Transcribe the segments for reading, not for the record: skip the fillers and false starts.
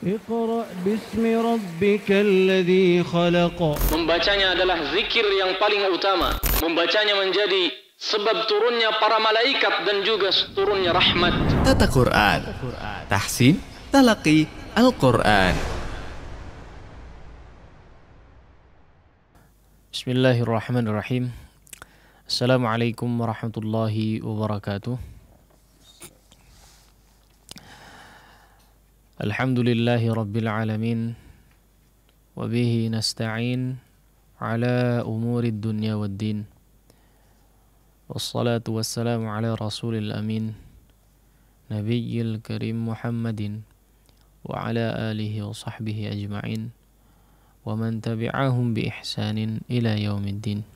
Iqra' bismi rabbikal ladzi khalaq. Membacanya adalah zikir yang paling utama. Membacanya menjadi sebab turunnya para malaikat dan juga turunnya rahmat. Tata Quran, tahsin, talaqi, Al-Quran. Bismillahirrahmanirrahim. Assalamualaikum warahmatullahi wabarakatuh. Alhamdulillahi rabbil alamin. Wabihi nasta'in ala umuri dunya waddin. Wassalatu wassalamu ala rasulil amin, Nabiyyil karim Muhammadin wa ala alihi wa sahbihi ajma'in wa man tabi'ahum bi ihsanin ila yaumiddin.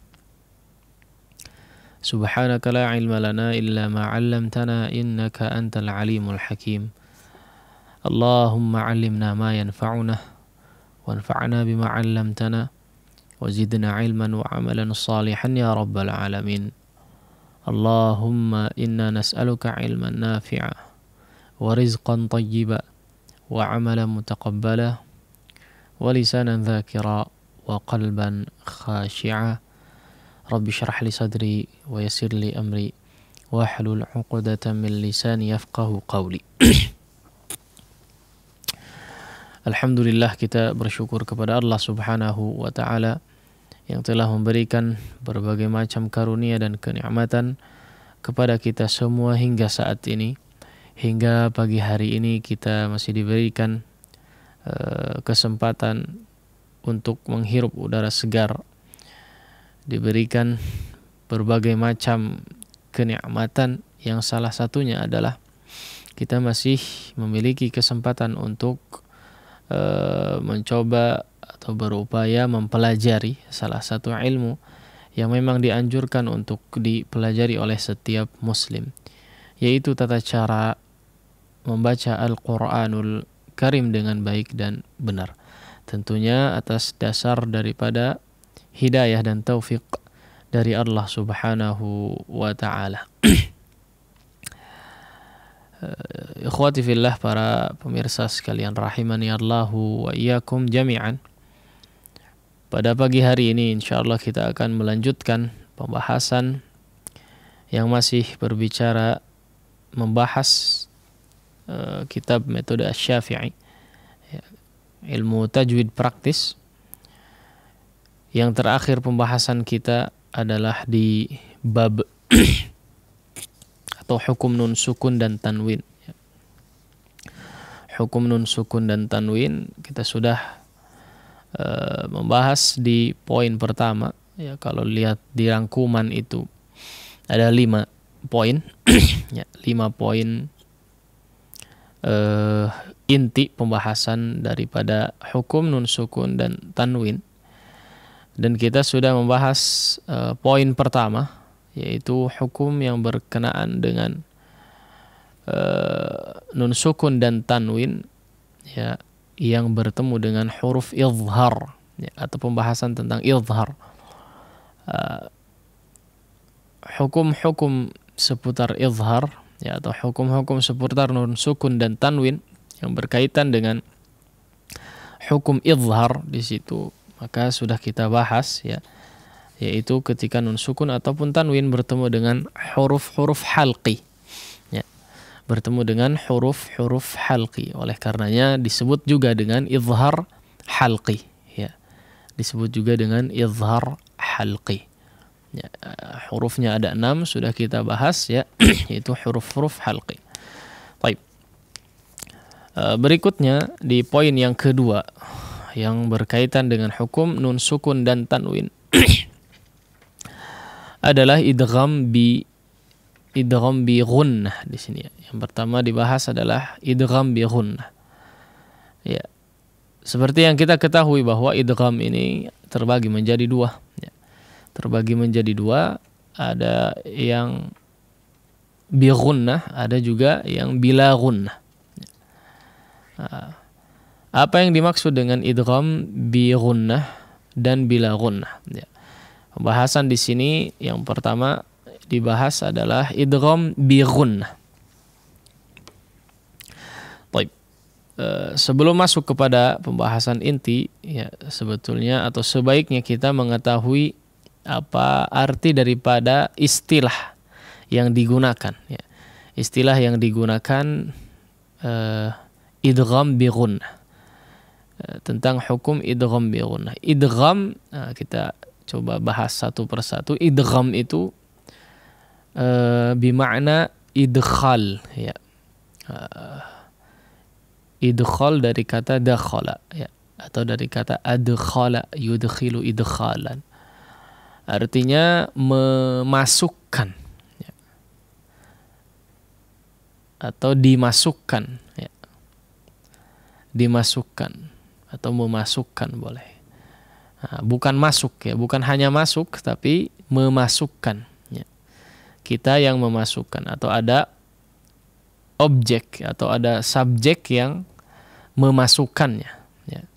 Subhanaka la ilma lana illa ma 'allamtana innaka antal alimul hakim. Allahumma 'allimna ma yanfa'una wanfa'na bima 'allamtana wa zidna 'ilman wa 'amalan salihan ya rabbal alamin. Allahumma inna nas'aluka 'ilman nafi'a wa rizqan tayyiba wa 'amalan mutaqabbala wa lisanan dzakira wa qalban khashi'a. Rabbi shrah li sadri wa yassir li amri wahlul 'uqdatam min lisani yafqahu qawli. Alhamdulillah, kita bersyukur kepada Allah Subhanahu wa ta'ala yang telah memberikan berbagai macam karunia dan kenikmatan kepada kita semua hingga saat ini. Hingga pagi hari ini kita masih diberikan kesempatan untuk menghirup udara segar, diberikan berbagai macam kenikmatan yang salah satunya adalah kita masih memiliki kesempatan untuk mencoba atau berupaya mempelajari salah satu ilmu yang memang dianjurkan untuk dipelajari oleh setiap muslim, yaitu tata cara membaca Al-Quranul Karim dengan baik dan benar, tentunya atas dasar daripada hidayah dan taufik dari Allah Subhanahu wa ta'ala. Ikhwati fillah, para pemirsa sekalian rahimani Allahu wa iyyakum jami'an. Pada pagi hari ini insyaallah kita akan melanjutkan pembahasan yang masih berbicara membahas kitab metode Asy-Syafi'i, ilmu tajwid praktis. Yang terakhir pembahasan kita adalah di bab atau hukum nun sukun dan tanwin. Hukum nun sukun dan tanwin kita sudah membahas di poin pertama. Ya, kalau lihat di rangkuman itu ada 5 poin. Ya, 5 poin inti pembahasan daripada hukum nun sukun dan tanwin. Dan kita sudah membahas poin pertama, yaitu hukum yang berkenaan dengan nun sukun dan tanwin, ya, yang bertemu dengan huruf izhar, ya, atau pembahasan tentang izhar. Hukum-hukum seputar izhar, ya, atau hukum-hukum seputar nun sukun dan tanwin yang berkaitan dengan hukum izhar di situ, maka sudah kita bahas, ya, yaitu ketika nun sukun ataupun tanwin bertemu dengan huruf-huruf halqi, ya, bertemu dengan huruf-huruf halqi. Oleh karenanya disebut juga dengan izhar halqi, ya, disebut juga dengan izhar halqi. Ya, hurufnya ada 6, sudah kita bahas, ya, yaitu huruf-huruf halqi. Baik. Berikutnya di poin yang kedua yang berkaitan dengan hukum nun sukun dan tanwin adalah idgham bi ghunnah di sini. Yang pertama dibahas adalah idgham bi ghunnah. Ya. Seperti yang kita ketahui bahwa idgham ini terbagi menjadi 2, ya. Terbagi menjadi 2, ada yang bi ghunnah, ada juga yang bila ghunnah. Apa yang dimaksud dengan idgham bi ghunnah dan bila ghunnah? Ya. Pembahasan di sini yang pertama dibahas adalah idgham bi ghunnah. Baik. sebelum masuk kepada pembahasan inti, ya sebetulnya atau sebaiknya kita mengetahui apa arti daripada istilah yang digunakan. Ya. Istilah yang digunakan idgham bi ghunnah. Tentang hukum idgham bi ghunnah. Idgham kita coba bahas satu persatu. Idgham itu bimakna idkhal, ya. Idkhal dari kata dakhala, ya, atau dari kata adkhala yudkhilu idkhalan. Artinya memasukkan, ya, atau dimasukkan, ya. Dimasukkan atau memasukkan boleh. Nah, bukan masuk, ya, bukan hanya masuk tapi memasukkan, ya. Kita yang memasukkan, atau ada objek atau ada subjek yang memasukkannya, ya.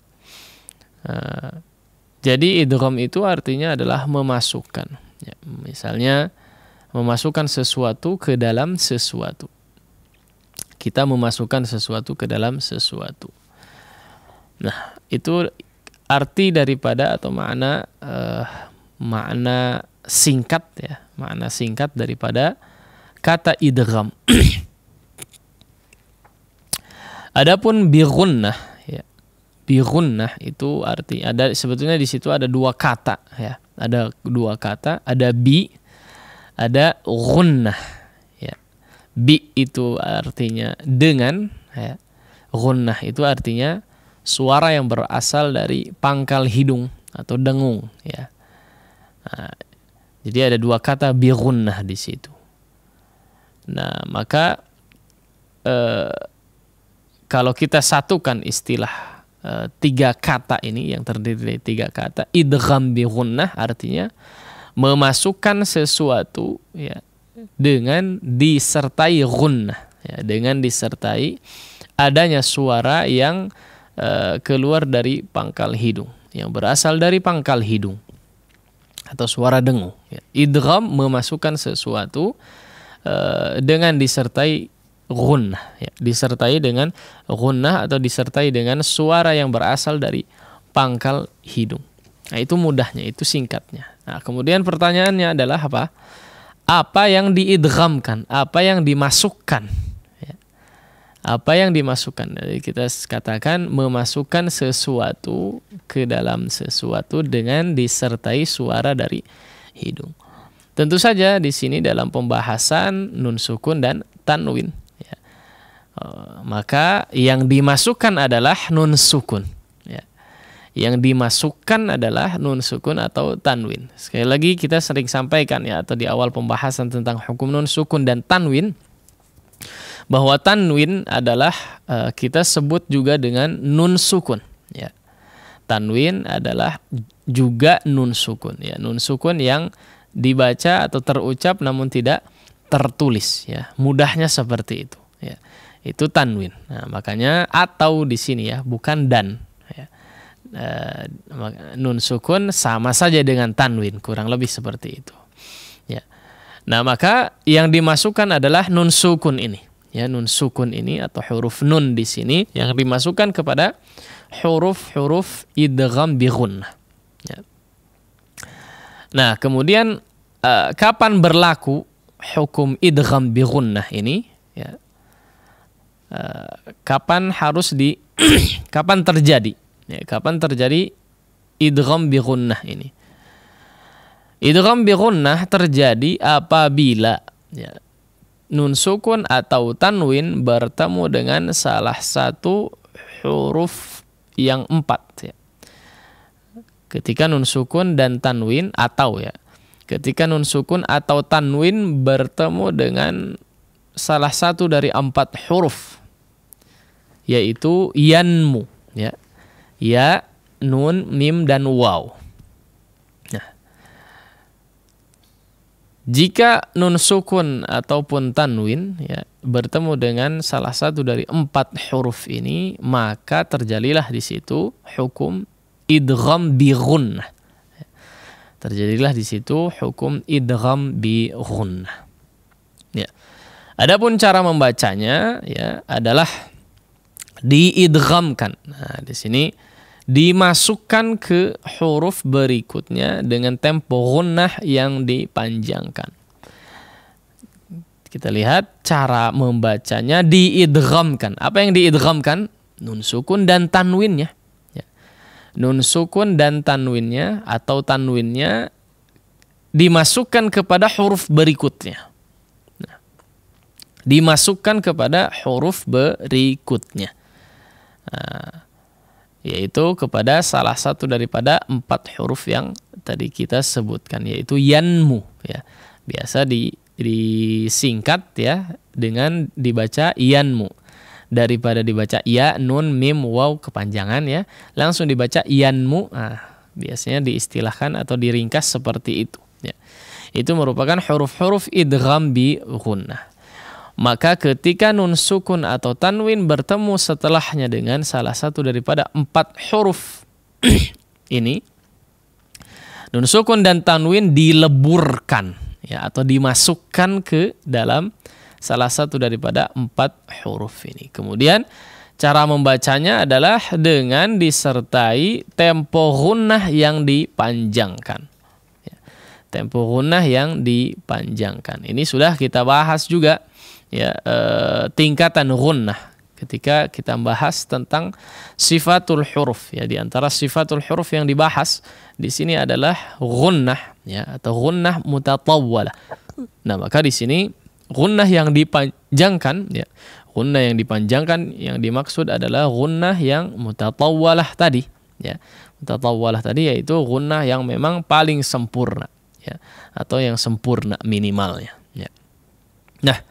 Jadi idgham itu artinya adalah memasukkan, ya. Misalnya memasukkan sesuatu ke dalam sesuatu. Kita memasukkan sesuatu ke dalam sesuatu. Nah, itu arti daripada atau makna singkat, ya, makna singkat daripada kata idgham. Adapun bi ghunnah, ya. Bi ghunnah itu arti ada, sebetulnya di situ ada dua kata, ya. Ada dua kata, ada bi, ada ghunnah, ya. Bi itu artinya dengan, ya. Ghunnah itu artinya suara yang berasal dari pangkal hidung atau dengung, ya. Nah, jadi ada dua kata bi ghunnah di situ. Nah, maka kalau kita satukan istilah tiga kata ini yang terdiri dari tiga kata, idgham bi ghunnah artinya memasukkan sesuatu, ya, dengan disertai ghunnah, ya, dengan disertai adanya suara yang keluar dari pangkal hidung, yang berasal dari pangkal hidung atau suara dengung, ya. Idgham memasukkan sesuatu dengan disertai ghunnah, ya, disertai dengan ghunnah atau disertai dengan suara yang berasal dari pangkal hidung. Nah, itu mudahnya, itu singkatnya. Nah, kemudian pertanyaannya adalah apa? Apa yang diidghamkan? Apa yang dimasukkan? Ya. Apa yang dimasukkan? Jadi kita katakan memasukkan sesuatu ke dalam sesuatu dengan disertai suara dari hidung. Tentu saja di sini dalam pembahasan nun sukun dan tanwin. Maka yang dimasukkan adalah nun sukun, ya. Yang dimasukkan adalah nun sukun atau tanwin. Sekali lagi kita sering sampaikan, ya, atau di awal pembahasan tentang hukum nun sukun dan tanwin, bahwa tanwin adalah kita sebut juga dengan nun sukun, ya. Tanwin adalah juga nun sukun, ya. Nun sukun yang dibaca atau terucap namun tidak tertulis, ya. Mudahnya seperti itu, ya. Itu tanwin. Nah, makanya atau di sini, ya, bukan dan, ya. Nun sukun sama saja dengan tanwin, kurang lebih seperti itu, ya. Nah, maka yang dimasukkan adalah nun sukun ini, ya, nun sukun ini atau huruf nun di sini yang dimasukkan kepada huruf-huruf idgham bi ghunnah, ya. Nah, kemudian kapan berlaku hukum idgham bi ghunnah ini, ya? Kapan harus kapan terjadi, ya, kapan terjadi idgham bi ghunnah ini? Idgham bi ghunnah terjadi apabila, ya, nun sukun atau tanwin bertemu dengan salah satu huruf yang 4, ya. Ketika nun sukun dan tanwin atau, ya, ketika nun sukun atau tanwin bertemu dengan salah satu dari 4 huruf, yaitu yanmu, ya, ya, nun, mim, dan waw. Nah, jika nun sukun ataupun tanwin, ya, bertemu dengan salah satu dari 4 huruf ini, maka terjadilah di situ hukum idgham bi ghunnah. Terjadilah di situ hukum idgham bi ghunnah. Ya. Adapun cara membacanya, ya, adalah diidghamkan. Nah, di sini dimasukkan ke huruf berikutnya dengan tempo gunnah yang dipanjangkan. Kita lihat cara membacanya, diidghamkan. Apa yang diidghamkan? Nun sukun dan tanwinnya. Ya. Nun sukun dan tanwinnya atau tanwinnya dimasukkan kepada huruf berikutnya. Nah, dimasukkan kepada huruf berikutnya. Nah, yaitu kepada salah satu daripada 4 huruf yang tadi kita sebutkan, yaitu yanmu. Ya. Biasa disingkat ya dengan dibaca yanmu. Daripada dibaca ya, nun, mim, waw kepanjangan ya, langsung dibaca yanmu. Nah, biasanya diistilahkan atau diringkas seperti itu. Ya. Itu merupakan huruf-huruf idgham bi gunnah. Maka ketika nun sukun atau tanwin bertemu setelahnya dengan salah satu daripada 4 huruf ini, nun sukun dan tanwin dileburkan ya, atau dimasukkan ke dalam salah satu daripada 4 huruf ini. Kemudian cara membacanya adalah dengan disertai tempo gunnah yang dipanjangkan. Ya, tempo gunnah yang dipanjangkan. Ini sudah kita bahas juga ya, tingkatan gunnah ketika kita bahas tentang sifatul huruf. Ya, di antara sifatul huruf yang dibahas di sini adalah gunnah ya, atau gunnah mutatawwalah. Nah, maka di sini gunnah yang dipanjangkan ya, gunnah yang dipanjangkan yang dimaksud adalah gunnah yang mutatawwalah tadi ya. Mutatawwalah tadi yaitu gunnah yang memang paling sempurna ya, atau yang sempurna minimalnya ya. Nah,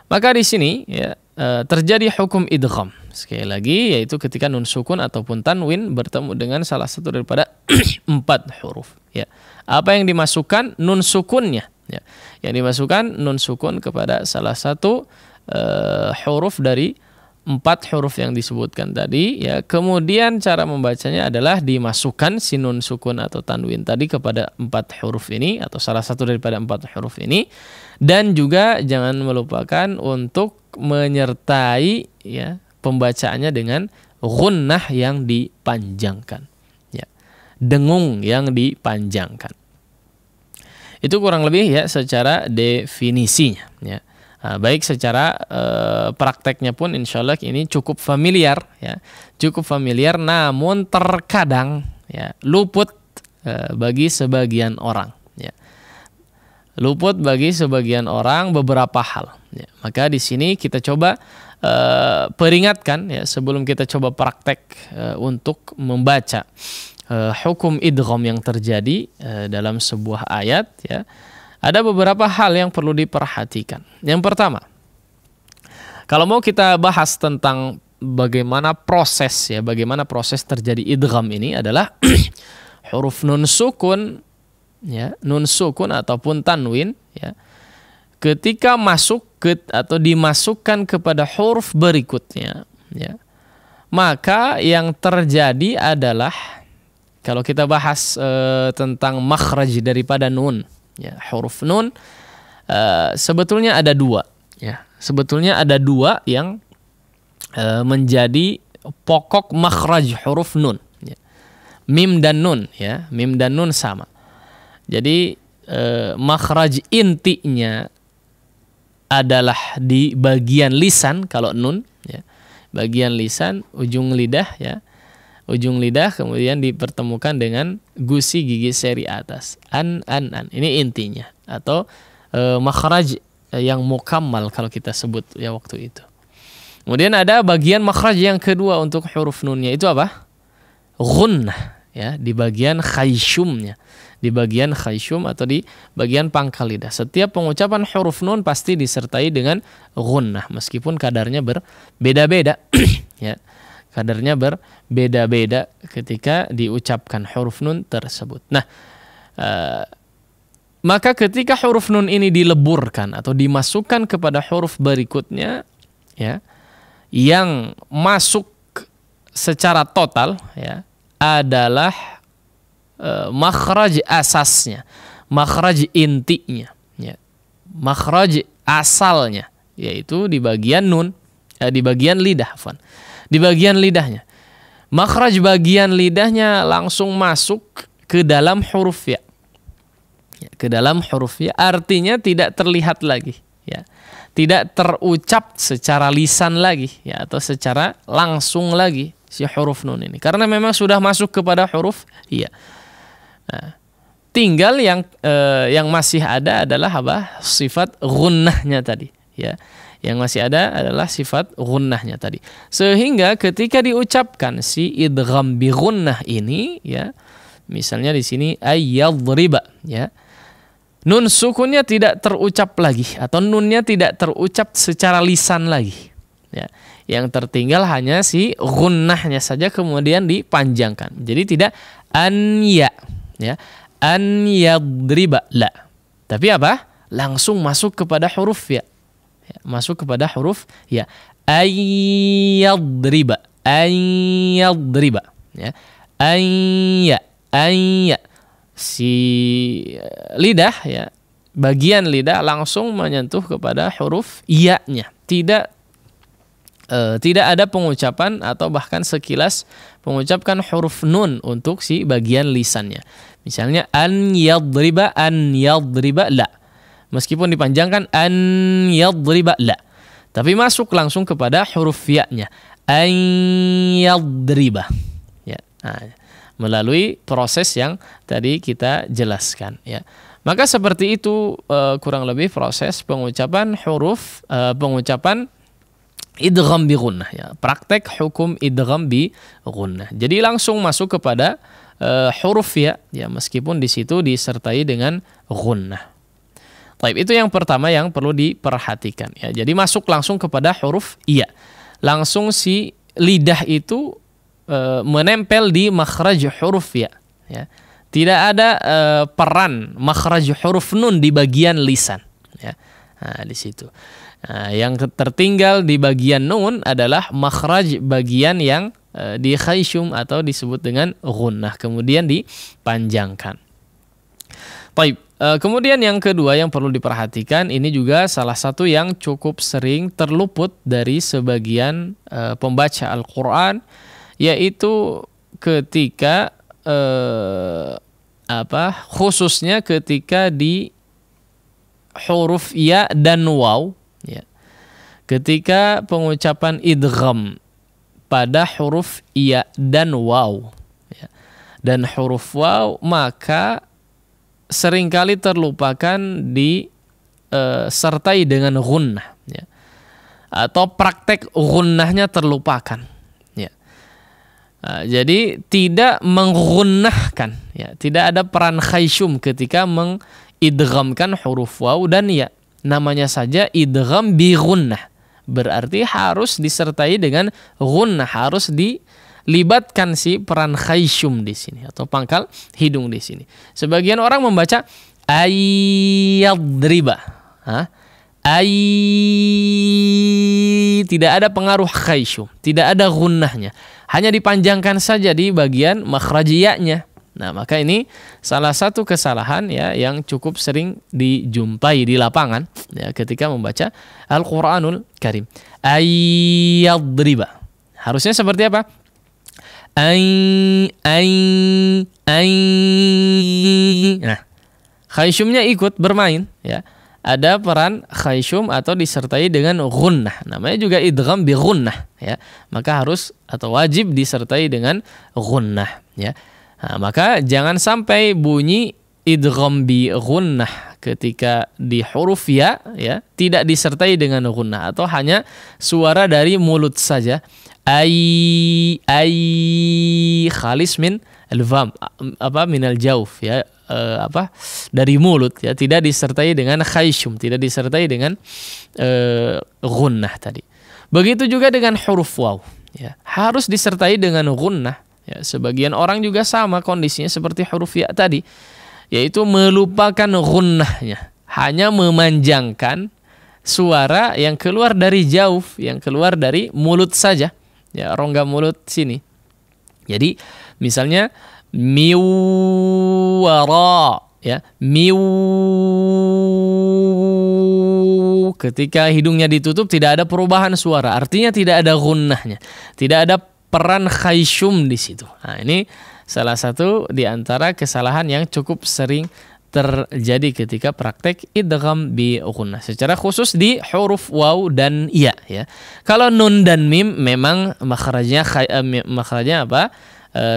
maka di sini ya terjadi hukum idgham. Sekali lagi yaitu ketika nun sukun ataupun tanwin bertemu dengan salah satu daripada 4 huruf ya. Apa yang dimasukkan? Nun sukunnya ya. Yang dimasukkan nun sukun kepada salah satu huruf dari 4 huruf yang disebutkan tadi ya. Kemudian cara membacanya adalah dimasukkan si nun sukun atau tanwin tadi kepada 4 huruf ini atau salah satu daripada 4 huruf ini, dan juga jangan melupakan untuk menyertai ya pembacaannya dengan gunnah yang dipanjangkan ya. Dengung yang dipanjangkan. Itu kurang lebih ya secara definisinya ya. Nah, baik secara prakteknya pun insya Allah ini cukup familiar ya, cukup familiar, namun terkadang ya luput bagi sebagian orang ya, luput bagi sebagian orang beberapa hal ya. Maka di sini kita coba peringatkan ya sebelum kita coba praktek untuk membaca hukum idgham yang terjadi dalam sebuah ayat ya. Ada beberapa hal yang perlu diperhatikan. Yang pertama, kalau mau kita bahas tentang bagaimana proses ya, bagaimana proses terjadi idgham ini adalah huruf nun sukun ya, nun sukun ataupun tanwin ya, ketika masuk ke atau dimasukkan kepada huruf berikutnya ya, maka yang terjadi adalah kalau kita bahas tentang makhraj daripada nun ya, huruf nun sebetulnya ada 2 ya. Sebetulnya ada 2 yang menjadi pokok makhraj huruf nun ya. Mim dan nun ya, mim dan nun sama. Jadi makhraj intinya adalah di bagian lisan kalau nun ya. Bagian lisan, ujung lidah ya. Ujung lidah kemudian dipertemukan dengan gusi gigi seri atas. An. Ini intinya atau makhraj yang mukammal kalau kita sebut ya waktu itu. Kemudian ada bagian makhraj yang kedua untuk huruf nunnya, itu apa? Gunnah ya, di bagian khayshumnya. Di bagian khayshum atau di bagian pangkal lidah. Setiap pengucapan huruf nun pasti disertai dengan gunnah meskipun kadarnya berbeda-beda ya. Kadarnya berbeda-beda ketika diucapkan huruf nun tersebut. Nah, maka ketika huruf nun ini dileburkan atau dimasukkan kepada huruf berikutnya, ya, yang masuk secara total, ya, adalah makhraj asasnya, makhraj intinya, ya, makhraj asalnya, yaitu di bagian nun, di bagian lidah, di bagian lidahnya. Makhraj bagian lidahnya langsung masuk ke dalam huruf ya. Ke dalam huruf ya, artinya tidak terlihat lagi ya. Tidak terucap secara lisan lagi ya, atau secara langsung lagi si huruf nun ini. Karena memang sudah masuk kepada huruf ya. Nah, tinggal yang masih ada adalah apa? Sifat gunnahnya tadi ya. Yang masih ada adalah sifat gunnahnya tadi. Sehingga ketika diucapkan si idgham bi gunnah ini ya, misalnya di sini ayyadriba ya. Nun sukunnya tidak terucap lagi atau nunnya tidak terucap secara lisan lagi. Ya. Yang tertinggal hanya si gunnahnya saja kemudian dipanjangkan. Jadi tidak anya ya. An yadriba la. Tapi apa? Langsung masuk kepada huruf ya. Masuk kepada huruf ya. Ayyadriba, ayyadriba ya. Ayya. Si lidah ya, bagian lidah langsung menyentuh kepada huruf iya-nya. Tidak ada pengucapan atau bahkan sekilas mengucapkan huruf nun untuk si bagian lisannya. Misalnya an yadriba la. Meskipun dipanjangkan an yadriba la, tapi masuk langsung kepada huruf ya-nya. An yadriba ya. Nah, melalui proses yang tadi kita jelaskan ya. Maka seperti itu kurang lebih proses pengucapan huruf pengucapan idgham bi gunnah ya. Praktek hukum idgham bi gunnah. Jadi langsung masuk kepada huruf ya meskipun di situ disertai dengan gunnah. Baik, itu yang pertama yang perlu diperhatikan ya. Jadi masuk langsung kepada huruf iya. Langsung si lidah itu menempel di makhraj huruf ya. Tidak ada peran makhraj huruf nun di bagian lisan ya. Nah, di situ. Nah, yang tertinggal di bagian nun adalah makhraj bagian yang di khayshum atau disebut dengan gunnah, kemudian dipanjangkan. Baik, kemudian yang kedua yang perlu diperhatikan, ini juga salah satu yang cukup sering terluput dari sebagian pembaca Al-Quran, yaitu ketika khususnya ketika di huruf ya dan waw ya. Ketika pengucapan idgham pada huruf ya dan waw ya. Dan huruf waw maka seringkali terlupakan disertai dengan gunnah ya. Atau praktek gunnahnya terlupakan ya. Jadi tidak menggunnahkan ya. Tidak ada peran khayshum ketika mengidghamkan huruf waw dan ya. Namanya saja idgham bi gunnah. Berarti harus disertai dengan gunnah, harus dilibatkan si peran khayshum di sini atau pangkal hidung di sini. Sebagian orang membaca ayyadriba. Tidak ada pengaruh khayshum, tidak ada gunnahnya. Hanya dipanjangkan saja di bagian makhrajiyahnya. Nah, maka ini salah satu kesalahan ya yang cukup sering dijumpai di lapangan ya ketika membaca Al-Qur'anul Karim. Ayyadriba. Harusnya seperti apa? Nah, khayshumnya ikut bermain ya. Ada peran khayshum atau disertai dengan gunnah. Namanya juga idgham bi gunnah ya. Maka harus atau wajib disertai dengan gunnah ya. Nah, maka jangan sampai bunyi idgham bi gunnah ketika di huruf ya tidak disertai dengan gunnah atau hanya suara dari mulut saja. Khalis min al-fam min al-jawf ya, dari mulut ya, tidak disertai dengan khayshum, tidak disertai dengan gunnah tadi. Begitu juga dengan huruf waw ya, harus disertai dengan gunnah ya. Sebagian orang juga sama kondisinya seperti huruf ya tadi, yaitu melupakan gunnahnya, hanya memanjangkan suara yang keluar dari jauf, yang keluar dari mulut saja ya, rongga mulut sini. Jadi misalnya miwara ya, miu. Ketika hidungnya ditutup tidak ada perubahan suara, artinya tidak ada gunnahnya, tidak ada peran khayshum di situ. Nah, ini salah satu di antara kesalahan yang cukup sering terjadi ketika praktek idgham bi gunnah, secara khusus di huruf waw dan ya, ya. Kalau nun dan mim memang makhrajnya apa?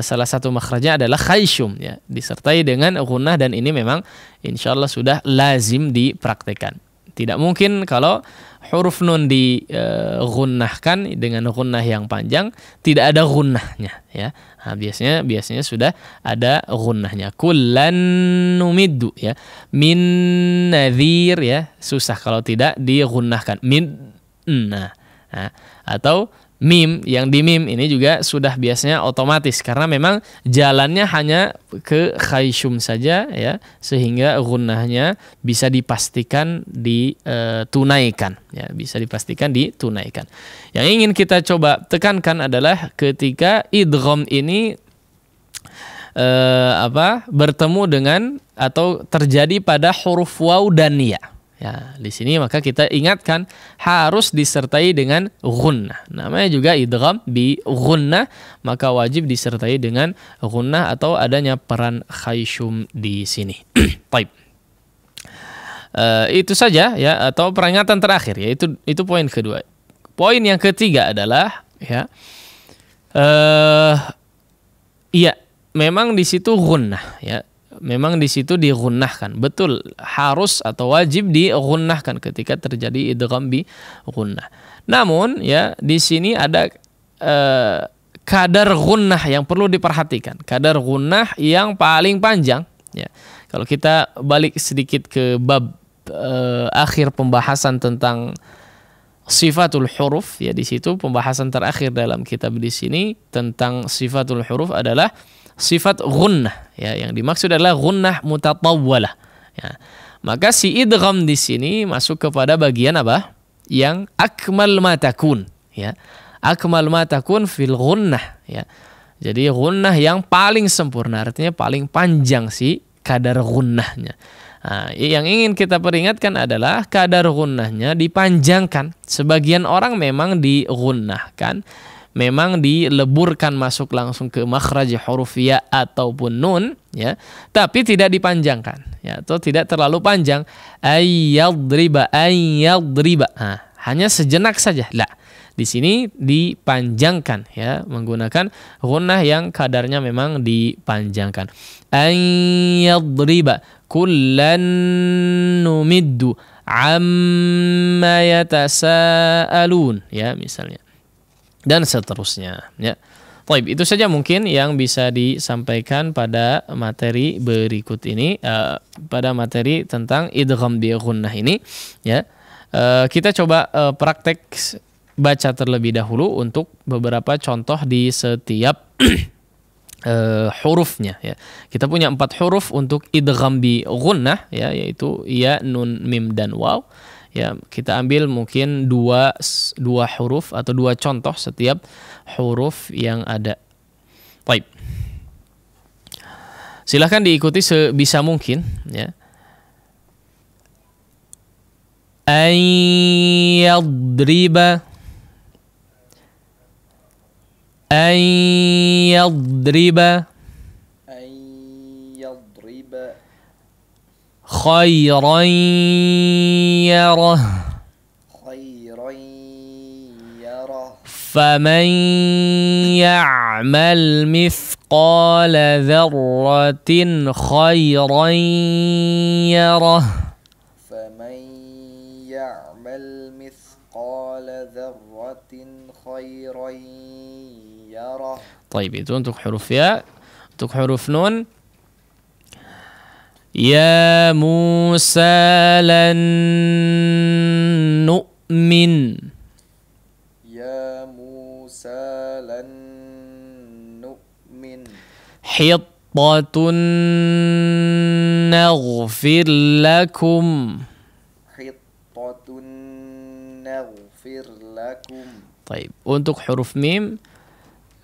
Salah satu makhrajnya adalah khayshum, ya, disertai dengan gunnah, dan ini memang insyaallah sudah lazim dipraktekkan. Tidak mungkin kalau huruf nun digunnahkan dengan gunnah yang panjang tidak ada gunnahnya, ya. Nah, biasanya sudah ada gunnahnya. Kullan numiddu, ya. Min nadhir, ya. Susah kalau tidak digunnahkan. Min nah. Atau mim, yang di mim ini juga sudah biasanya otomatis karena memang jalannya hanya ke khayshum saja, ya, sehingga gunnahnya bisa dipastikan ditunaikan, ya, bisa dipastikan ditunaikan. Yang ingin kita coba tekankan adalah ketika idgham ini bertemu dengan atau terjadi pada huruf waw dan ya. Ya, di sini maka kita ingatkan harus disertai dengan gunnah. Namanya juga idgham bi gunnah, maka wajib disertai dengan gunnah atau adanya peran khayshum di sini. Baik. Itu saja, ya, atau peringatan terakhir, ya, itu poin kedua. Poin yang ketiga adalah, ya, iya, memang di situ gunnah, ya. Memang di situ digunnahkan, betul, harus atau wajib digunnahkan ketika terjadi idgham bi gunnah. Namun, ya, di sini ada kadar gunnah yang perlu diperhatikan, kadar gunnah yang paling panjang, ya. Kalau kita balik sedikit ke bab akhir pembahasan tentang sifatul huruf, ya, di situ pembahasan terakhir dalam kitab di sini tentang sifatul huruf adalah sifat gunnah, ya, yang dimaksud adalah gunnah mutatawwalah, ya. Maka si idgham di sini masuk kepada bagian apa? Yang akmal ma takun, ya. Akmal ma takun fil gunnah, ya. Jadi gunnah yang paling sempurna, artinya paling panjang si kadar gunnahnya. Nah, yang ingin kita peringatkan adalah kadar gunnahnya dipanjangkan. Sebagian orang memang digunnahkan, memang dileburkan masuk langsung ke makhraj huruf ya ataupun nun, ya, tapi tidak dipanjangkan, ya, atau tidak terlalu panjang. Ayyadriba. Nah, hanya sejenak saja. Lah, di sini dipanjangkan, ya, menggunakan gunnah yang kadarnya memang dipanjangkan. Ayyadriba kullan numiddu amma yatasaalun, ya, misalnya, dan seterusnya, ya. Baik, itu saja mungkin yang bisa disampaikan pada materi berikut ini, pada materi tentang idgham bi gunnah ini, ya. Kita coba praktek baca terlebih dahulu untuk beberapa contoh di setiap hurufnya, ya. Kita punya 4 huruf untuk idgham bi gunnah, ya, yaitu ya, nun, mim, dan waw. Ya, kita ambil mungkin dua huruf atau 2 contoh setiap huruf yang ada. Baik. Silahkan diikuti sebisa mungkin, ya. Ayyadriba. Ayyadriba. Ayyadriba. Khairan yarah. Khairan yarah. Faman ya'mal mithqala dzarratin khairan yarah. Faman ya'mal mithqala dzarratin khairan yarah. Baik, itu untuk huruf ya. Untuk huruf nun, ya Musa lan nu'min. Ya Musa lan nu'min. Hittatun naghfir lakum. Hittatun naghfir lakum. Baik, untuk huruf mim,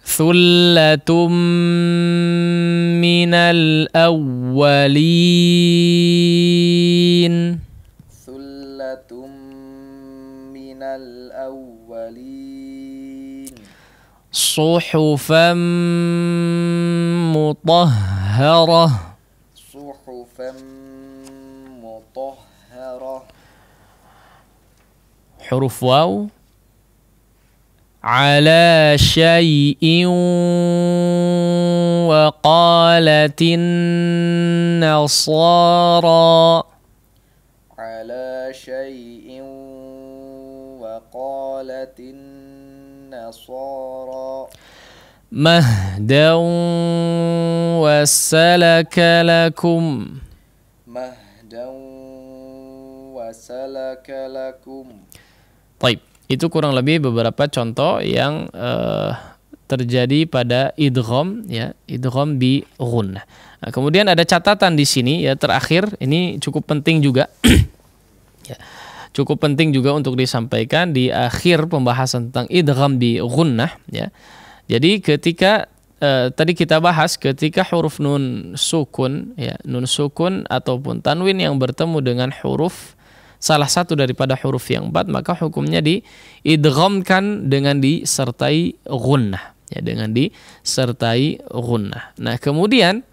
Thullatum minal awwalin. Thullatum minal awwalin. Suhufan mutahharah. Suhufan mutahharah. Huruf waw. Ala syai'in wa qalatin nasara. Ala syai'in wa qalatin nasara. Mahdan wa salaka lakum. Mahdan wa salaka lakum. Baik, itu kurang lebih beberapa contoh yang terjadi pada idgham, ya, idgham bi ghunnah. Nah, kemudian ada catatan di sini, ya, terakhir ini cukup penting juga. Ya, cukup penting juga untuk disampaikan di akhir pembahasan tentang idgham bi ghunnah, ya. Jadi ketika tadi kita bahas ketika huruf nun sukun, ya, nun sukun ataupun tanwin yang bertemu dengan huruf salah satu daripada huruf yang 4, maka hukumnya diidghamkan dengan disertai ghunnah, ya, dengan disertai ghunnah. Nah, kemudian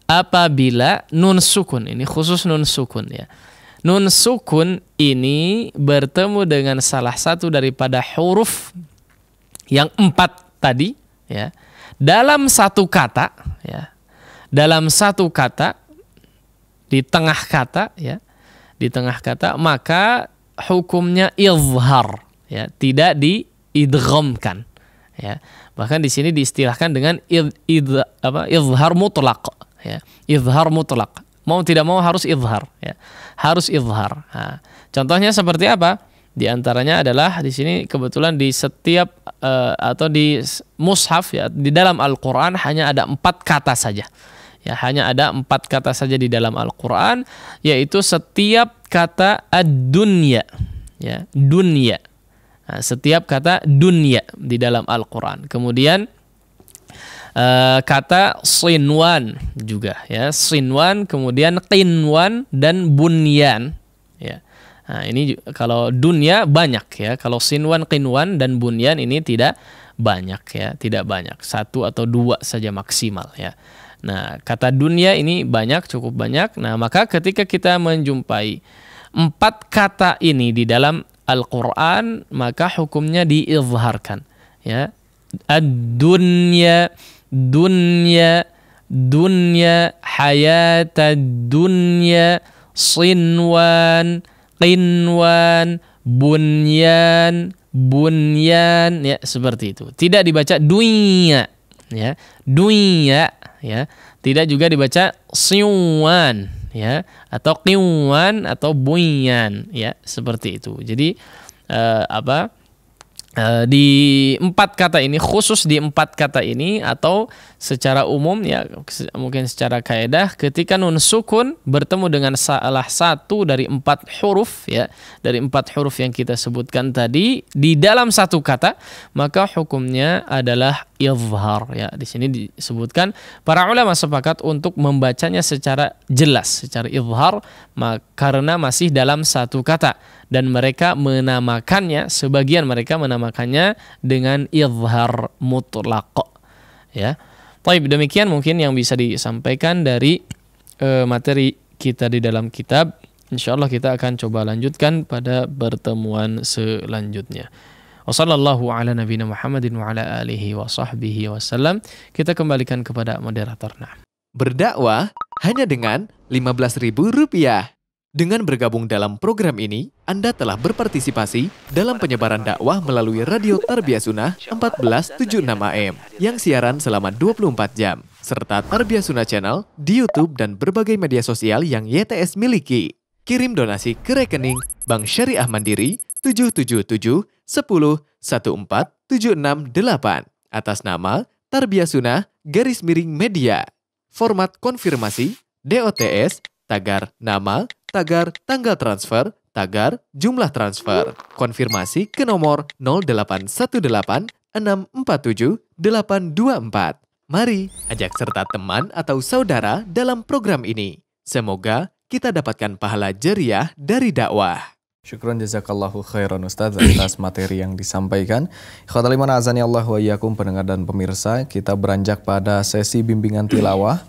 apabila nun sukun, ini khusus nun sukun, ya. Nun sukun ini bertemu dengan salah satu daripada huruf yang 4 tadi, ya, dalam satu kata, ya, dalam satu kata, di tengah kata, ya, di tengah kata, maka hukumnya izhar, ya, tidak diidghamkan, ya. Bahkan di sini diistilahkan dengan izhar mutlaq, ya, izhar mutlaq. Mau tidak mau harus izhar, ya, harus izhar. Nah, contohnya seperti apa? Di antaranya adalah di sini kebetulan di setiap atau di mushaf, ya, di dalam Al-Quran hanya ada 4 kata saja. Ya, hanya ada 4 kata saja di dalam Al-Quran, yaitu setiap kata ad-dunya, ya, dunya. Nah, setiap kata dunya di dalam Al-Quran. Kemudian kata sinwan juga, ya, sinwan, kemudian qinwan dan bunyan, ya. Nah, ini kalau dunya banyak, ya, kalau sinwan, qinwan dan bunyan ini tidak banyak, ya, tidak banyak, 1 atau 2 saja maksimal, ya. Nah, kata dunia ini banyak, cukup banyak. Nah, maka ketika kita menjumpai 4 kata ini di dalam Al-Quran, maka hukumnya diizharkan, ya. Ad-dunya, dunya, dunya, hayatad dunya, sinwan, qinwan, bunyan, bunyan, ya, seperti itu. Tidak dibaca dunya, ya, dunya, ya, tidak juga dibaca siwan, ya, atau qiwan atau bunyan, ya, seperti itu. Jadi di 4 kata ini, khusus di 4 kata ini, atau secara umum, ya, mungkin secara kaidah, ketika nun sukun bertemu dengan salah satu dari 4 huruf, ya, dari 4 huruf yang kita sebutkan tadi di dalam satu kata, maka hukumnya adalah izhar, ya. Di sini disebutkan para ulama sepakat untuk membacanya secara jelas, secara izhar, karena masih dalam satu kata. Dan mereka menamakannya, sebagian mereka menamakannya dengan izhar mutlaq, ya. Baik, demikian mungkin yang bisa disampaikan dari materi kita di dalam kitab. Insyaallah kita akan coba lanjutkan pada pertemuan selanjutnya. Wassallallahu ala nabiyina Muhammadin wa ala alihi wa sahbihi wasallam. Kita kembalikan kepada moderator. Nah, Berdakwah hanya dengan Rp15.000. Dengan bergabung dalam program ini, Anda telah berpartisipasi dalam penyebaran dakwah melalui Radio Tarbiyah Sunnah 1476 AM yang siaran selama 24 jam, serta Tarbiyah Sunnah Channel di YouTube dan berbagai media sosial yang YTS miliki. Kirim donasi ke rekening Bank Syariah Mandiri 777 10 14768 atas nama Tarbiyah Sunnah _media. Format konfirmasi DOTS, tagar nama, tagar tanggal transfer, tagar jumlah transfer. Konfirmasi ke nomor 0818 647 824. Mari ajak serta teman atau saudara dalam program ini. Semoga kita dapatkan pahala jariah dari dakwah. Syukron jazakallahu khairan Ustaz atas materi yang disampaikan. Ikhwatal iman azani Allah wa iyyakum pendengar dan pemirsa, kita beranjak pada sesi bimbingan tilawah.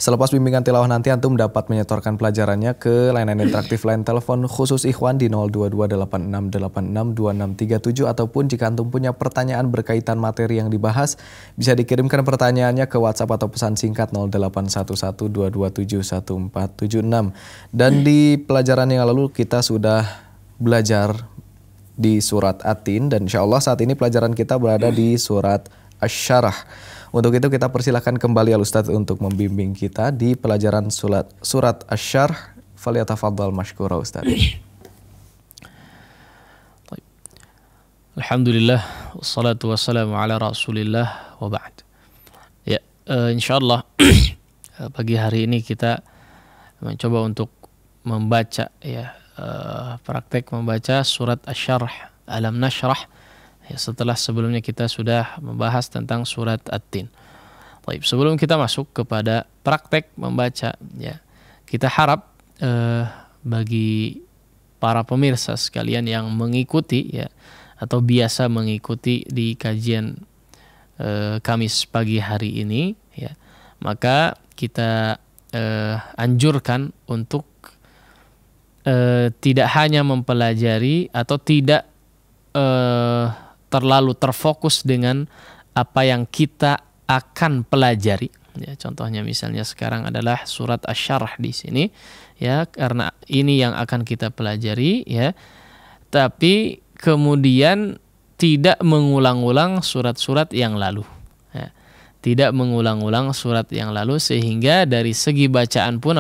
Selepas bimbingan tilawah nanti antum dapat menyetorkan pelajarannya ke layanan interaktif line telepon khusus Ikhwan di 02286862637 ataupun jika antum punya pertanyaan berkaitan materi yang dibahas bisa dikirimkan pertanyaannya ke WhatsApp atau pesan singkat 081122711476. Dan di pelajaran yang lalu kita sudah belajar di surat At-Tin dan insyaallah saat ini pelajaran kita berada di surat Asy-Syarah. Untuk itu kita persilakan kembali Al-Ustaz untuk membimbing kita di pelajaran surat Asy-Syarh. Falyatafaddal mashkura Ustaz. Alhamdulillah wassalatu wassalamu ala Rasulillah wa ba'd. Ya, insyaallah pagi hari ini kita mencoba untuk membaca ya praktek membaca surat Asy-Syarh, Alam Nashrah. Ya, setelah sebelumnya kita sudah membahas tentang surat At-Tin. Baik, sebelum kita masuk kepada praktek membaca, ya, kita harap bagi para pemirsa sekalian yang mengikuti ya atau biasa mengikuti di kajian Kamis pagi hari ini, ya, maka kita anjurkan untuk tidak hanya mempelajari atau tidak terlalu terfokus dengan apa yang kita akan pelajari. Ya, contohnya misalnya sekarang adalah surat Asy-Syarh di sini, ya, karena ini yang akan kita pelajari, ya. Tapi kemudian tidak mengulang-ulang surat-surat yang lalu. Ya. Tidak mengulang-ulang surat yang lalu sehingga dari segi bacaan pun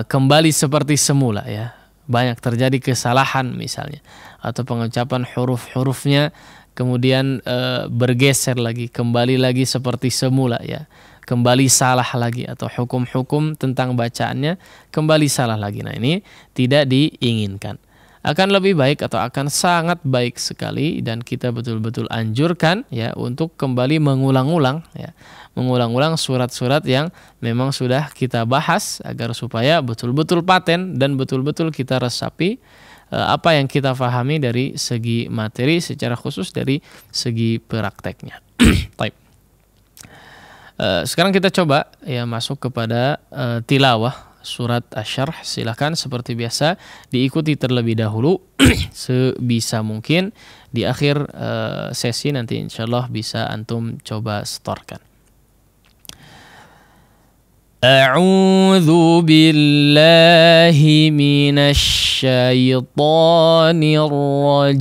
kembali seperti semula, ya. Banyak terjadi kesalahan misalnya atau pengucapan huruf-hurufnya kemudian bergeser lagi, kembali lagi seperti semula, ya, kembali salah lagi, atau hukum-hukum tentang bacaannya kembali salah lagi. Nah, ini tidak diinginkan. Akan lebih baik atau akan sangat baik sekali dan kita betul-betul anjurkan ya untuk kembali mengulang-ulang ya, mengulang-ulang surat-surat yang memang sudah kita bahas agar supaya betul-betul paten dan betul-betul kita resapi apa yang kita pahami dari segi materi, secara khusus dari segi prakteknya. Baik. Sekarang kita coba ya masuk kepada tilawah surat Asy-Syarh. Silakan seperti biasa diikuti terlebih dahulu sebisa mungkin. Di akhir sesi nanti insyaallah bisa antum coba setorkan. A'udzu billahi minasy syaithanir rajim.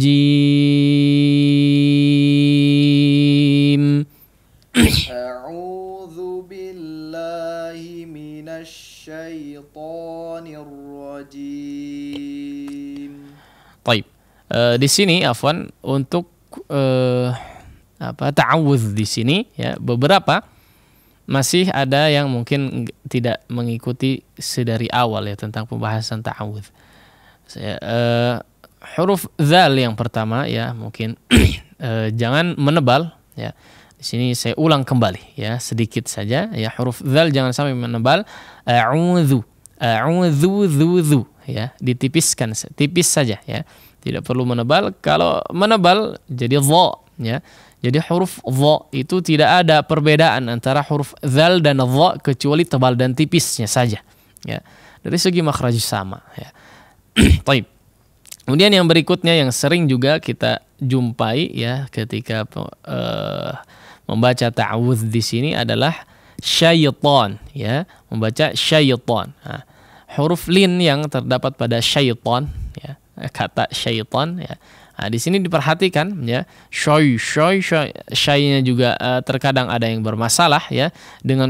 A'udzu billahi minasy syaitanir rajim. Baik. Di sini afwan untuk ta'awudz di sini ya, beberapa masih ada yang mungkin tidak mengikuti sedari awal ya tentang pembahasan ta'awudz. Huruf dzal yang pertama ya mungkin jangan menebal ya. Di sini saya ulang kembali ya sedikit saja ya, huruf dzal jangan sampai menebal. A'udzu, a'udzu ya, ditipiskan tipis saja ya. Tidak perlu menebal. Kalau menebal jadi dha ya. Jadi huruf dha itu tidak ada perbedaan antara huruf dzal dan dha kecuali tebal dan tipisnya saja ya. Dari segi makhraj sama ya. Baik. Kemudian yang berikutnya yang sering juga kita jumpai ya ketika membaca ta'awudz di sini adalah syaitan ya, membaca syaitan. Nah, huruf lin yang terdapat pada syaitan ya, kata syaitan ya. Nah, di sini diperhatikan ya, syai-nya juga terkadang ada yang bermasalah ya dengan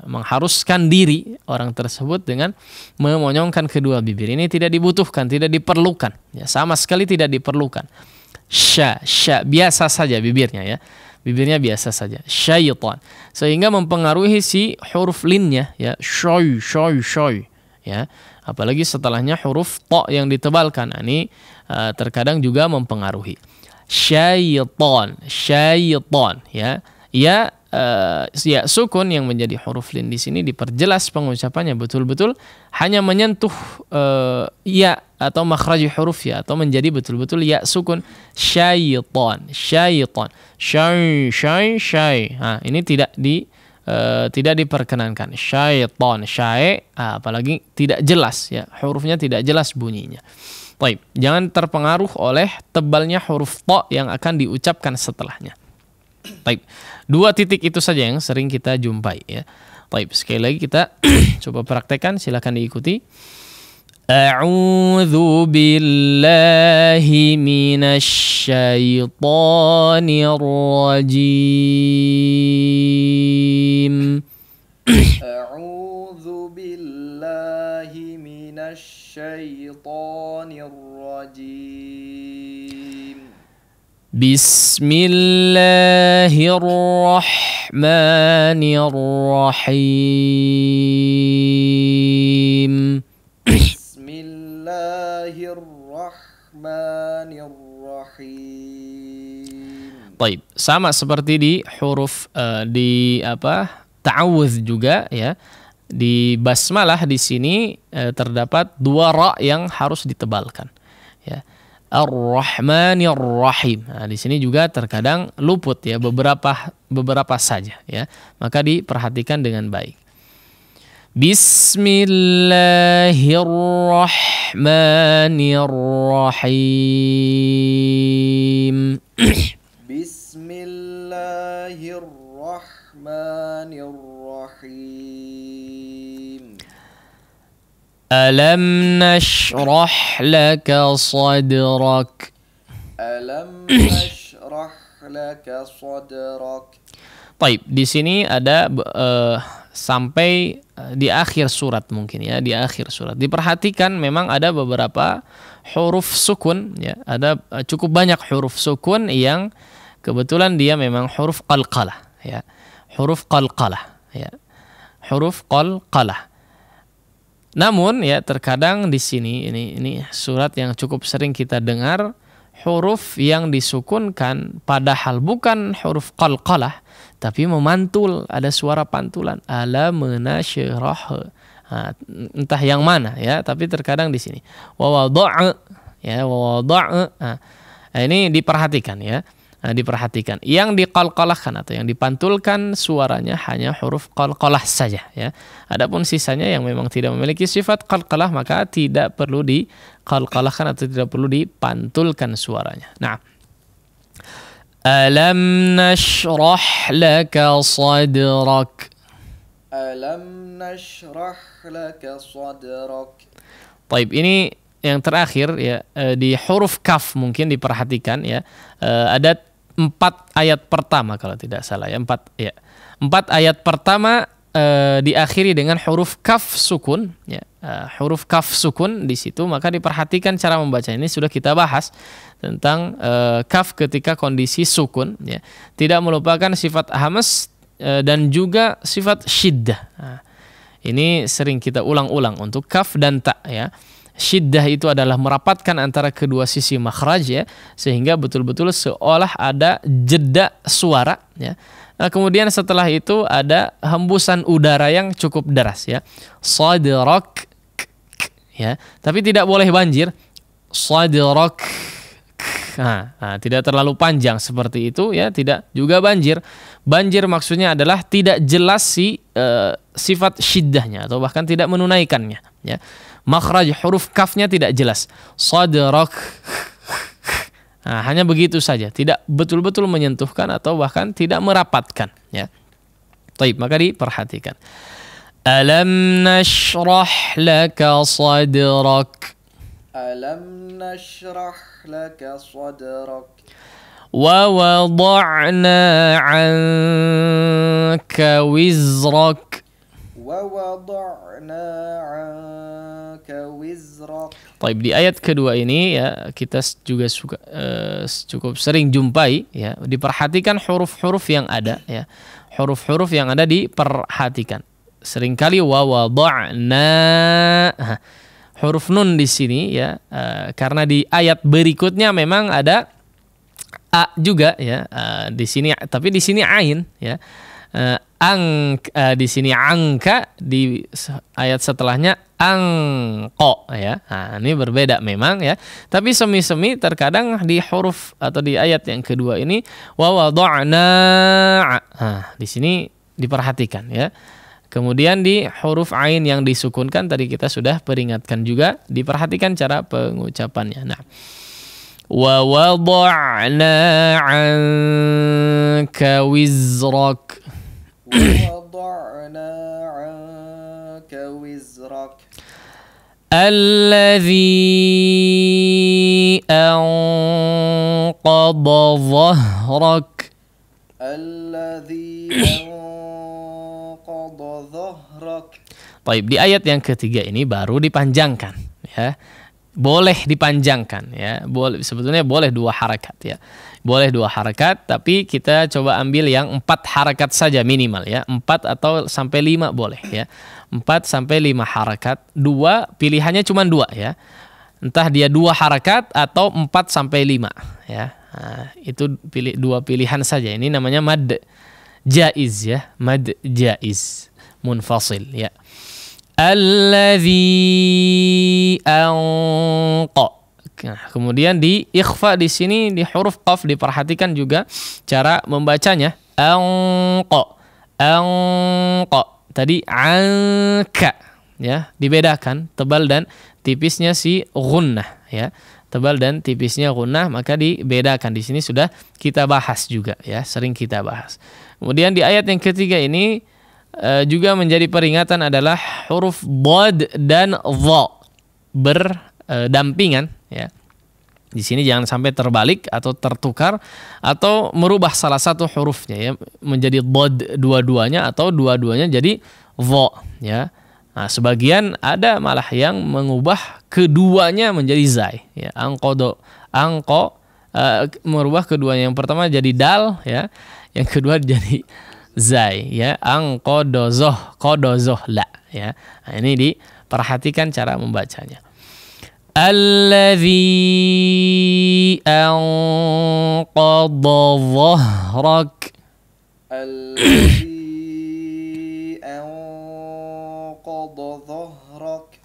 mengharuskan diri orang tersebut dengan memonyongkan kedua bibir. Ini tidak dibutuhkan, tidak diperlukan ya, sama sekali tidak diperlukan. Sya biasa saja bibirnya ya. Bibirnya biasa saja. Syaitan. Sehingga mempengaruhi si huruf linnya ya, syoy ya. Apalagi setelahnya huruf ta yang ditebalkan. Ini terkadang juga mempengaruhi. syaitan, syaitan, ya. Ya, ya sukun yang menjadi huruf lin di sini diperjelas pengucapannya betul-betul hanya menyentuh ya atau makhraj huruf ya atau menjadi betul-betul ya sukun syaitan, syaitan, syai, syai, syai. Nah, ini tidak diperkenankan. Syaitan, syai, apalagi tidak jelas ya, hurufnya tidak jelas bunyinya. Baik, jangan terpengaruh oleh tebalnya huruf ta yang akan diucapkan setelahnya. Baik, 2 titik itu saja yang sering kita jumpai ya. Baik, sekali lagi kita coba praktekkan, silakan diikuti. A'udzu billahi minasy syaithanir rajim. A'udzu billahi minasy syaitanir rajim. Bismillahirrahmanirrahim. Bismillahirrahmanirrahim. Baik, sama seperti di huruf ta'awudz juga ya. Di basmalah di sini terdapat 2 ra yang harus ditebalkan ya. Ar-Rahmanir-Rahim. Nah, di sini juga terkadang luput ya, beberapa saja ya. Maka diperhatikan dengan baik. Bismillahirrahmanirrahim. Bismillahirrahmanirrahim. Alam nashrah laka sadrak. Alam nashrah laka sadrak. Baik, di sini ada sampai di akhir surat mungkin ya, di akhir surat. Diperhatikan memang ada beberapa huruf sukun ya, ada cukup banyak huruf sukun yang kebetulan dia memang huruf qalqalah ya. Huruf qalqalah ya. Huruf qalqalah. Namun ya terkadang di sini ini surat yang cukup sering kita dengar huruf yang disukunkan padahal bukan huruf qalqalah tapi memantul, ada suara pantulan. Alam nashrah. Entah yang mana ya, tapi terkadang di sini. Wa wada'a ya, wa wada'a. Ini diperhatikan ya. Diperhatikan. Yang diqalqalahkan atau yang dipantulkan suaranya hanya huruf qalqalah saja ya. Adapun sisanya yang memang tidak memiliki sifat qalqalah maka tidak perlu diqalqalahkan atau tidak perlu dipantulkan suaranya. Nah, alam nashrah laka sadrak. Alam nashrah laka sadrak. Baik, ini yang terakhir ya, di huruf kaf mungkin diperhatikan ya. Ada 4 ayat pertama kalau tidak salah ya, 4 ayat pertama diakhiri dengan huruf kaf sukun ya. Huruf kaf sukun di situ, maka diperhatikan cara membaca. Ini sudah kita bahas tentang kaf ketika kondisi sukun ya. Tidak melupakan sifat hamas dan juga sifat syiddah. Ini sering kita ulang-ulang untuk kaf dan ta ya. Syiddah itu adalah merapatkan antara kedua sisi makhraj ya, sehingga betul-betul seolah ada jeda suara ya. Nah, kemudian setelah itu ada hembusan udara yang cukup deras ya. Sadrak ya, tapi tidak boleh banjir. Sadrak. Tidak terlalu panjang seperti itu ya, tidak juga banjir. Banjir maksudnya adalah tidak jelas sifat syiddahnya atau bahkan tidak menunaikannya ya. Makhraj huruf kafnya tidak jelas. Sadrak. Hanya begitu saja, tidak betul-betul menyentuhkan atau bahkan tidak merapatkan ya. Baik, maka diperhatikan. Alam nashrah laka sadrak. Alam nashrah laka sadrak. Wa wada'na 'anka wizrak. Wa wada'na 'anka wizrak. Baik, di ayat kedua ini ya kita juga cukup sering jumpai ya. Diperhatikan huruf-huruf yang ada ya. Huruf-huruf yang ada diperhatikan. Seringkali wa wada'na. Huruf nun di sini ya, karena di ayat berikutnya memang ada a juga ya, di sini, tapi di sini ain ya. Di sini angka, di ayat setelahnya angko ya. Nah, ini berbeda memang ya. Tapi semi-semi terkadang di huruf atau di ayat yang kedua ini wa wada'na. Nah, di sini diperhatikan ya. Kemudian di huruf ain yang disukunkan tadi kita sudah peringatkan juga, diperhatikan cara pengucapannya. Nah, wa wada'na 'anka wizrak. وَوَضَعْنَا عَنكَ وِزْرَكَ الَّذِي أَنقَضَ ظَهْرَكَ الَّذِي أَنقَضَ ظَهْرَكَ. Baik, di ayat yang ketiga ini baru dipanjangkan ya. Boleh dipanjangkan ya. Boleh, sebetulnya boleh 2 harakat ya. Boleh 2 harakat, tapi kita coba ambil yang 4 harakat saja minimal ya. 4 atau sampai 5 boleh ya. 4 sampai 5 harakat. 2 pilihannya cuma 2 ya. Entah dia 2 harakat atau 4 sampai 5 ya. Nah, itu 2 pilihan saja. Ini namanya mad jaiz ya. Mad jaiz munfasil ya. Alladzi anqa. Nah, kemudian di ikhfa di sini di huruf qaf diperhatikan juga cara membacanya. Anqa. Anqa. Tadi anka ya, dibedakan tebal dan tipisnya si gunnah ya. Tebal dan tipisnya gunnah maka dibedakan. Di sini sudah kita bahas juga ya, sering kita bahas. Kemudian di ayat yang ketiga ini juga menjadi peringatan adalah huruf dhad dan dha berdampingan ya. Di sini jangan sampai terbalik atau tertukar atau merubah salah satu hurufnya ya menjadi dhad dua-duanya atau dua-duanya jadi dha ya. Nah, sebagian ada malah yang mengubah keduanya menjadi zai ya. Angqo merubah keduanya, yang pertama jadi dal ya, yang kedua jadi zai ya, kodozoh la ya. Nah, ini diperhatikan cara membacanya. Alladzi anqadha dhahrak. Alladzi anqadha dhahrak.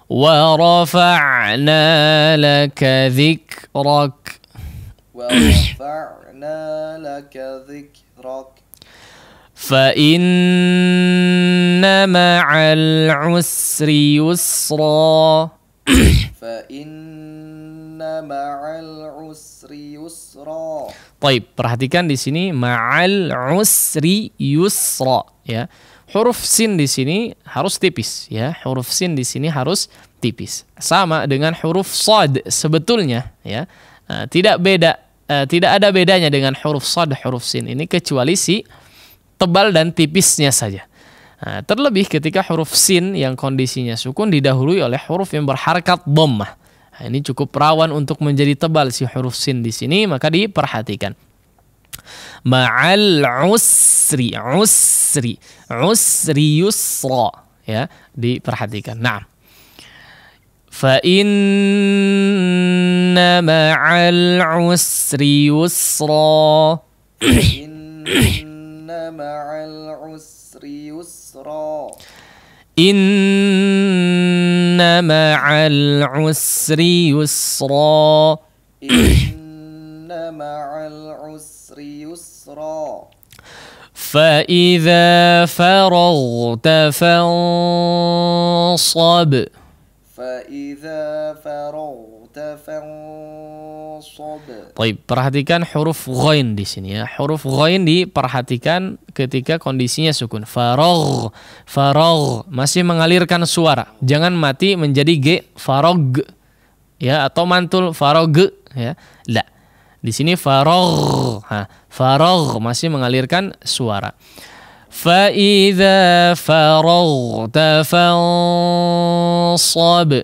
Wa rafa'na laka dhikrak. Wa rafa'na laka dhikrak. فَإِنَّ مَعَ الْعُسْرِ يُسْرًا. فَإِنَّ مَعَ الْعُسْرِ يُسْرًا. Baik, perhatikan di sini ma'al usri yusra ya. Huruf sin di sini harus tipis ya. Huruf sin di sini harus tipis. Sama dengan huruf shad sebetulnya ya. Tidak ada bedanya dengan huruf shad, huruf sin ini kecuali si tebal dan tipisnya saja. Nah, terlebih ketika huruf sin yang kondisinya sukun didahului oleh huruf yang berharakat dhammah. Nah, ini cukup rawan untuk menjadi tebal si huruf sin di sini, maka diperhatikan. Ma'al usri yusra ya, diperhatikan. Nah, fa inna ma'al usri yusra. ma'al usri yusra. Inna ma'al usri yusra. Inna ma'al usri yusra. فإذا فرغت فانصب. فإذا فرغت فانصب. Baik, perhatikan huruf ghain di sini ya. Huruf ghain diperhatikan ketika kondisinya sukun. Faragh masih mengalirkan suara. Jangan mati menjadi g, faragh ya, atau mantul faragh ya. La. Di sini faragh. Faragh masih mengalirkan suara. Fa idza faraghta fansab.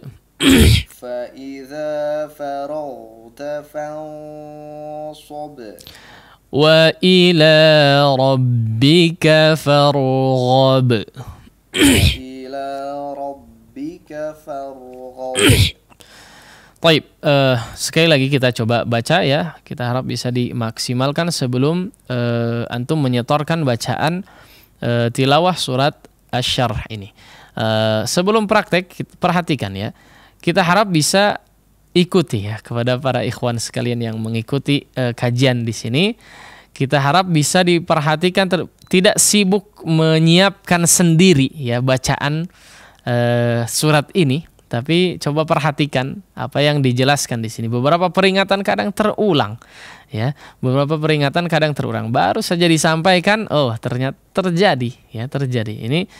Fa idza faraghta fansab. Wa ila rabbika farghab. Wa ila rabbika farghab. Baik, sekali lagi kita coba baca ya. Kita harap bisa dimaksimalkan sebelum antum menyetorkan bacaan tilawah surat Asy-Syarh ini. Sebelum praktek, perhatikan ya. Kita harap bisa ikuti ya kepada para ikhwan sekalian yang mengikuti kajian di sini. Kita harap bisa diperhatikan, tidak sibuk menyiapkan sendiri ya bacaan surat ini. Tapi coba perhatikan apa yang dijelaskan di sini. Beberapa peringatan kadang terulang, ya. Beberapa peringatan kadang terulang. Baru saja disampaikan, oh ternyata terjadi, ya terjadi. Ini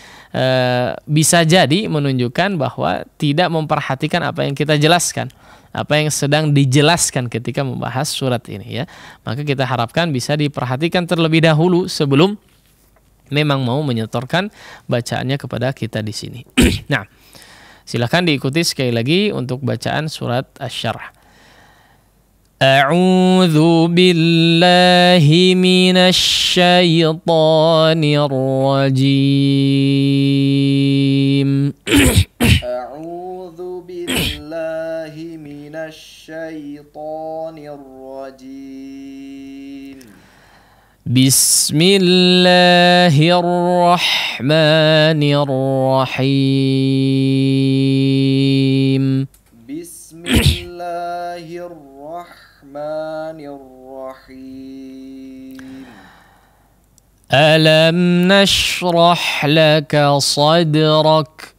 bisa jadi menunjukkan bahwa tidak memperhatikan apa yang kita jelaskan, apa yang sedang dijelaskan ketika membahas surat ini, ya. Maka kita harapkan bisa diperhatikan terlebih dahulu sebelum memang mau menyetorkan bacaannya kepada kita di sini. Nah. Silakan diikuti sekali lagi untuk bacaan surat Asy-Syarh. A'udzu billahi minasy syaithanir rajim. A'udzu billahi minasy syaithanir rajim. Bismillahirrahmanirrahim. Bismillahirrahmanirrahim. Alam nashrah laka sadrak.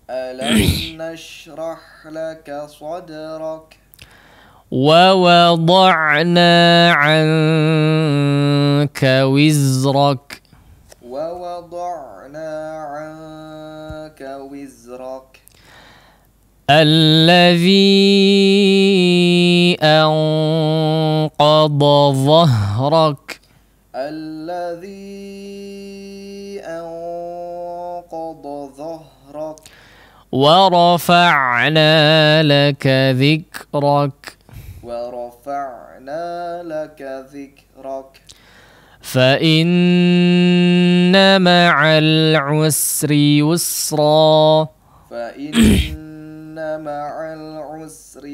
Alam nashrah laka sadrak. ووضعنا عنك وزرك الذي أنقض ظهرك ورفعنا لك ذكرك فإن مع العسر يسرا إن مع العسر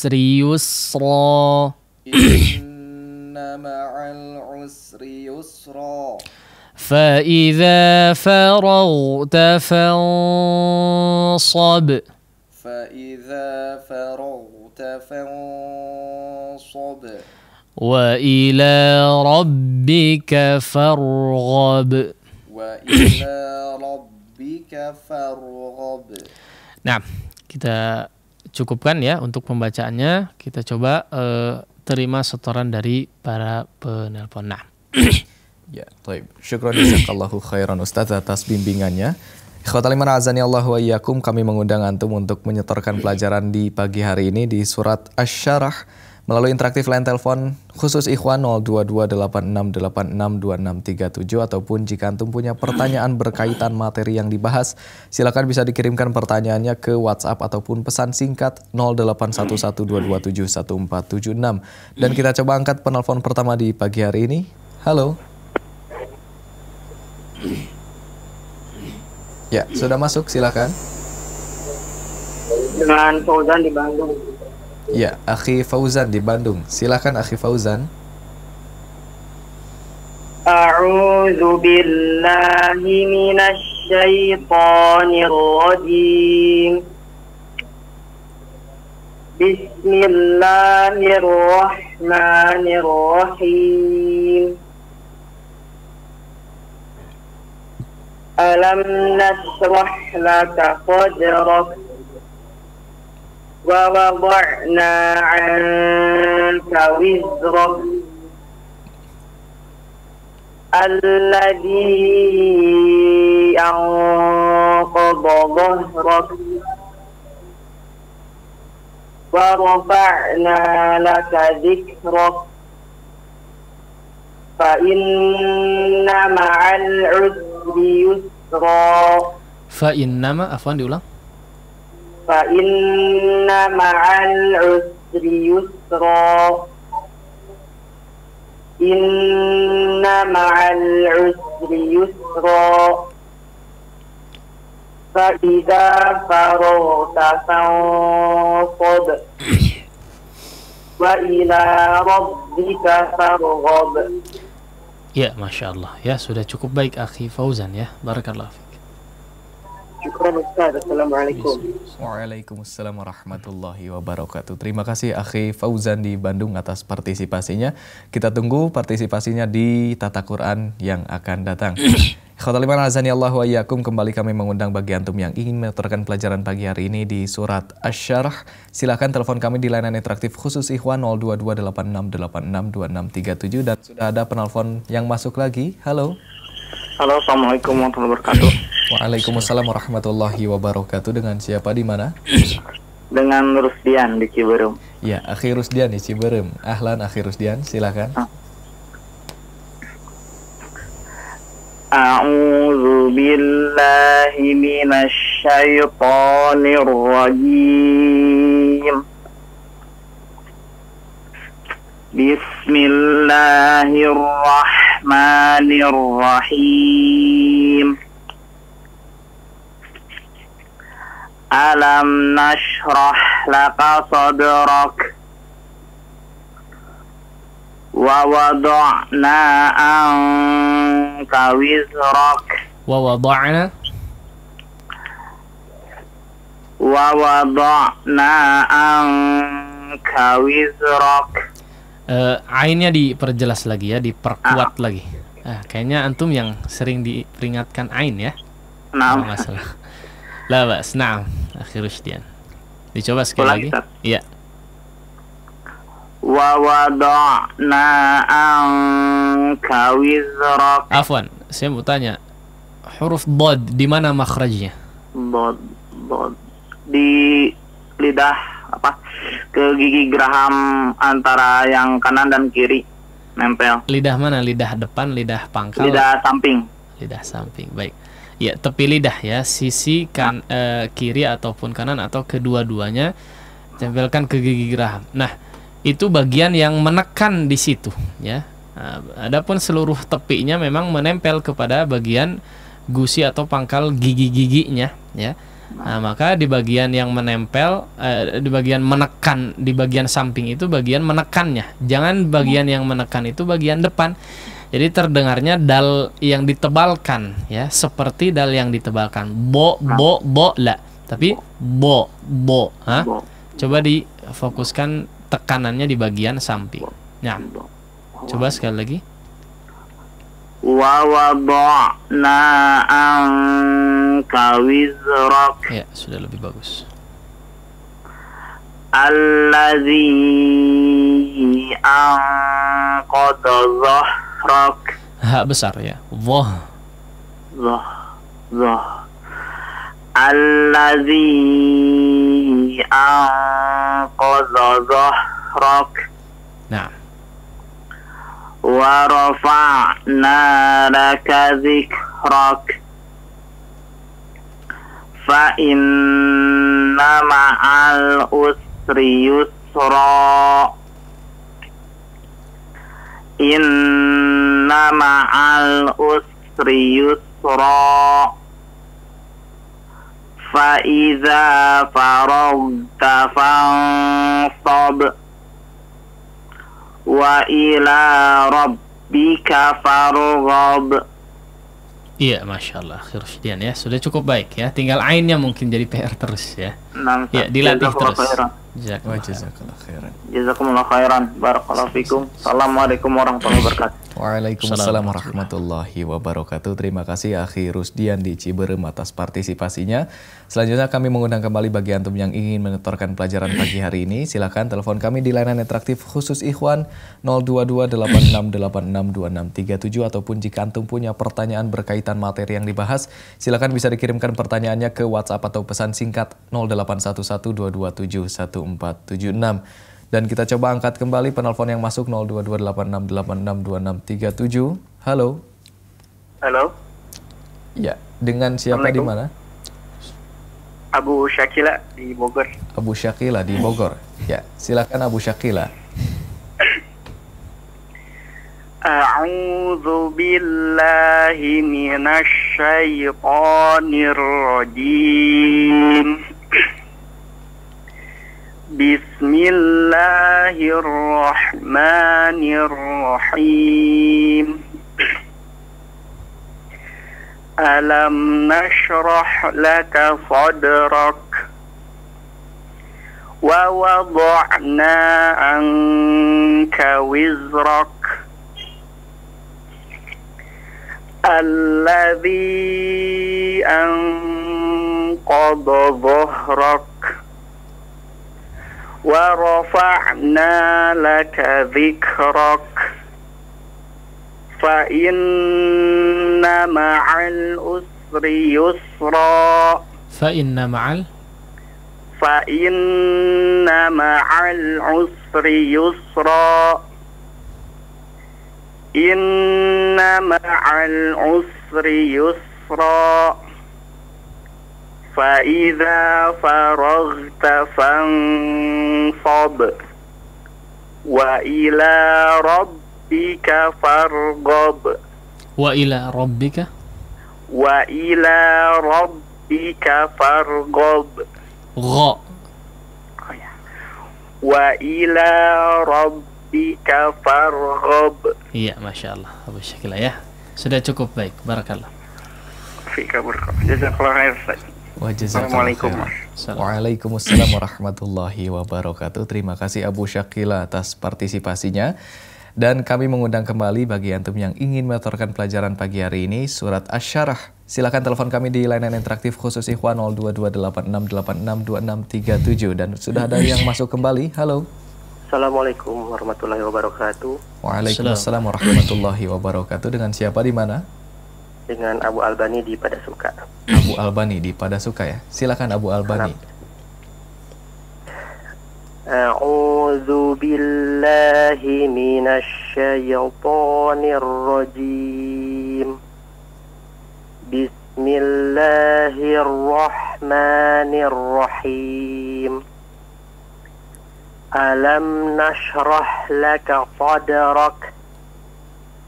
يسرا فإذا فرغت فانصب وإلى ربك فارغب. Nah, kita cukupkan ya untuk pembacaannya. Kita coba terima setoran dari para penelpon. Nah. Ya, baik. Syukran jazakallahu khairan Ustaz atas bimbingannya. Ikhwatal iman azani Allah wa iyyakum, kami mengundang antum untuk menyetorkan pelajaran di pagi hari ini di surat Asy-Syarh melalui interaktif line telepon khusus ikhwan 02286862637, ataupun jika antum punya pertanyaan berkaitan materi yang dibahas, silakan bisa dikirimkan pertanyaannya ke WhatsApp ataupun pesan singkat 081122714776. Dan kita coba angkat penelpon pertama di pagi hari ini. Halo. Ya, sudah masuk, silakan. Dengan Fauzan di Bandung. Ya, Akhi Fauzan di Bandung. Silakan Akhi Fauzan. A'udzu billahi minasy syaithanir rajim. Bismillahirrahmanirrahim. Alam nashrah laka sadrak wa wada'na 'anka wizrak alladhi anqadha dhahrak wa rafa'na laka dhikrak fa inna ma'al 'usri yusra. Fa innama, afwan diulang. Fa inna ma'al 'usri yusra. Inna ma'al 'usri yusra. فإذا فرغت فانصب وإلى ربك فارغب. Ya, Masya Allah. Ya, sudah cukup baik Akhi Fauzan ya. Barakallahu fiik. Syukran Ustaz. Assalamualaikum. Waalaikumsalam warahmatullahi wabarakatuh. Terima kasih Akhi Fauzan di Bandung atas partisipasinya. Kita tunggu partisipasinya di Tata Quran yang akan datang. Khotimah azani Allah wa iyyakum, kembali kami mengundang bagi antum yang ingin menuturkan pelajaran pagi hari ini di surat Asy-Syarh. Silakan telepon kami di layanan interaktif khusus Ikhwan 02286862637 dan sudah ada penelpon yang masuk lagi. Halo. Halo, Assalamualaikum warahmatullahi wabarakatuh. Waalaikumsalam warahmatullahi wabarakatuh. Dengan siapa di mana? Dengan Rusdian di Ciberem. Ya, Akhi Rusdian di Ciberem. Ahlan Akhi Rusdian, silakan. A'udzu billahi minasy syaithanir rajim. Bismillahirrahmanirrahim. Alam nashrah laka sadrak wa wada'na anka wizrak Wa wada'na anka wizrak. Ainnya diperjelas lagi ya, diperkuat lagi. Kayaknya antum yang sering diperingatkan ain ya. Nah, Nggak masalah. La bas, na'am. Akhi Rusdian. Dicoba sekali lagi. Iya. wa wada'na anka wizrak. Afwan, saya mau tanya. Huruf dad di mana makhrajnya? Bod di lidah apa? Ke gigi geraham antara yang kanan dan kiri nempel. Lidah mana? Lidah depan, lidah pangkal? Lidah samping. Lidah samping. Baik. Ya, tepi lidah ya, sisi kiri ataupun kanan atau kedua-duanya tempelkan ke gigi geraham. Nah, itu bagian yang menekan di situ ya. Adapun seluruh tepinya memang menempel kepada bagian gusi atau pangkal gigi-giginya ya. Nah, maka di bagian yang menempel, di bagian menekan, di bagian samping itu bagian menekannya. Jangan bagian yang menekan itu bagian depan. Jadi terdengarnya dal yang ditebalkan ya, seperti dal yang ditebalkan. Bo la. Tapi bo. Coba difokuskan tekanannya di bagian samping. Nah, coba sekali lagi. Wa wada'na anka wizrak. Ya, sudah lebih bagus. Allazi anqadha dhahrak. Ha besar ya. Dhah. Allazi anqadha dhahrak. Nah, wa rafa'na laka dhikrak. Fa inna ma'al usri yusra. Inna ma'al usri yusra. Fa idza faragta fansab. Wa ila rabbika farghab. iya, Masya Allah, Rusdian ya, sudah cukup baik ya. Tinggal ainnya mungkin jadi PR terus ya. Ya, dilatih terus. Jazakallah khairan. Jazakumullah khairan. Barakallahu fikum. Assalamualaikum warahmatullahi wabarakatuh. Waalaikumsalam warahmatullahi wabarakatuh. Terima kasih Akhi Rusdian di Ciberem atas partisipasinya. Selanjutnya kami mengundang kembali bagi antum yang ingin menuturkan pelajaran pagi hari ini. Silakan telepon kami di layanan interaktif khusus Ikhwan 02286862637 ataupun jika antum punya pertanyaan berkaitan materi yang dibahas, silakan bisa dikirimkan pertanyaannya ke WhatsApp atau pesan singkat 08112271 1476. Dan kita coba angkat kembali penelpon yang masuk 02286862637. Halo. Halo. Ya, dengan siapa di mana? Abu Syakila di Bogor. Abu Syakila di Bogor. Ya, silakan Abu Syakila. A'udzu billahi minasy minasyaitonir rajim. Bismillahirrahmanirrahim. Alam nashrah laka sadrak wa wada'na anka wizrak alladhi anqadha dhahrak wa rafa'na laka dhikrak fa inna ma'al usri yusra Fa inna ma'al usri yusra inna ma'al usri yusra fa idza faraghta fansab wa ila rabbika farghab wa ila rabbika farghab gha wa ila rabbika farghab. Iya, Masya Allah Abu Syakila ya. Sudah cukup, baik, barakallah. Fika berkah. Jazakallahu khair Ustaz. Assalamualaikum. Waalaikumsalam warahmatullahi wabarakatuh. Terima kasih Abu Syakila atas partisipasinya. Dan kami mengundang kembali bagi antum yang ingin melaporkan pelajaran pagi hari ini surat Asy-Syarah. Silakan telepon kami di layanan interaktif khusus Ikhwan 0228686637. Dan sudah ada yang masuk kembali. Halo. Assalamualaikum warahmatullahi wabarakatuh. Waalaikumsalam warahmatullahi wabarakatuh. Dengan siapa di mana? Dengan Abu Albani di Padasuka. Abu Albani di Padasuka ya. Silakan Abu Albani. A'udzu billahi minasy syaithanir rajim. Bismillahirrahmanirrahim. Alam nashrah laka sadrak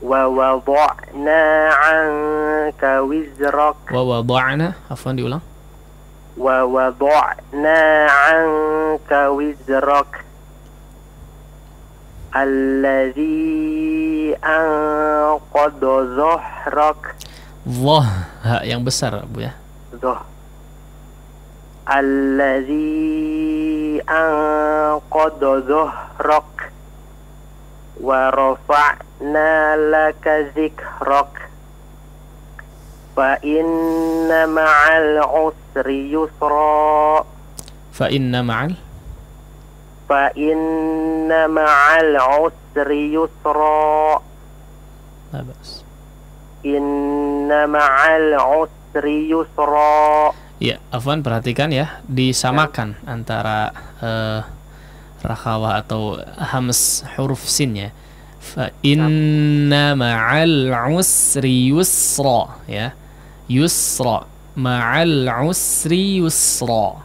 wa wada'na 'anka wizrak. Wa wada'na, afwan diulang. Wa wada'na 'anka wizrak alladhi anqadha dhahrak. Dhah, ha yang besar Bu ya. Dhah. Alladhi anqadha dhahrak wa rafa'na laka dhikrak fa inna ma'al usri yusra. Fa inna ma'al usri yusra. La bas. Inna ma'al usri yusra. Ya, afwan perhatikan ya, disamakan antara rakhawah atau hams huruf sin ya. Fa inna ma'al usri yusra ya. Yusra ma'al usri yusra.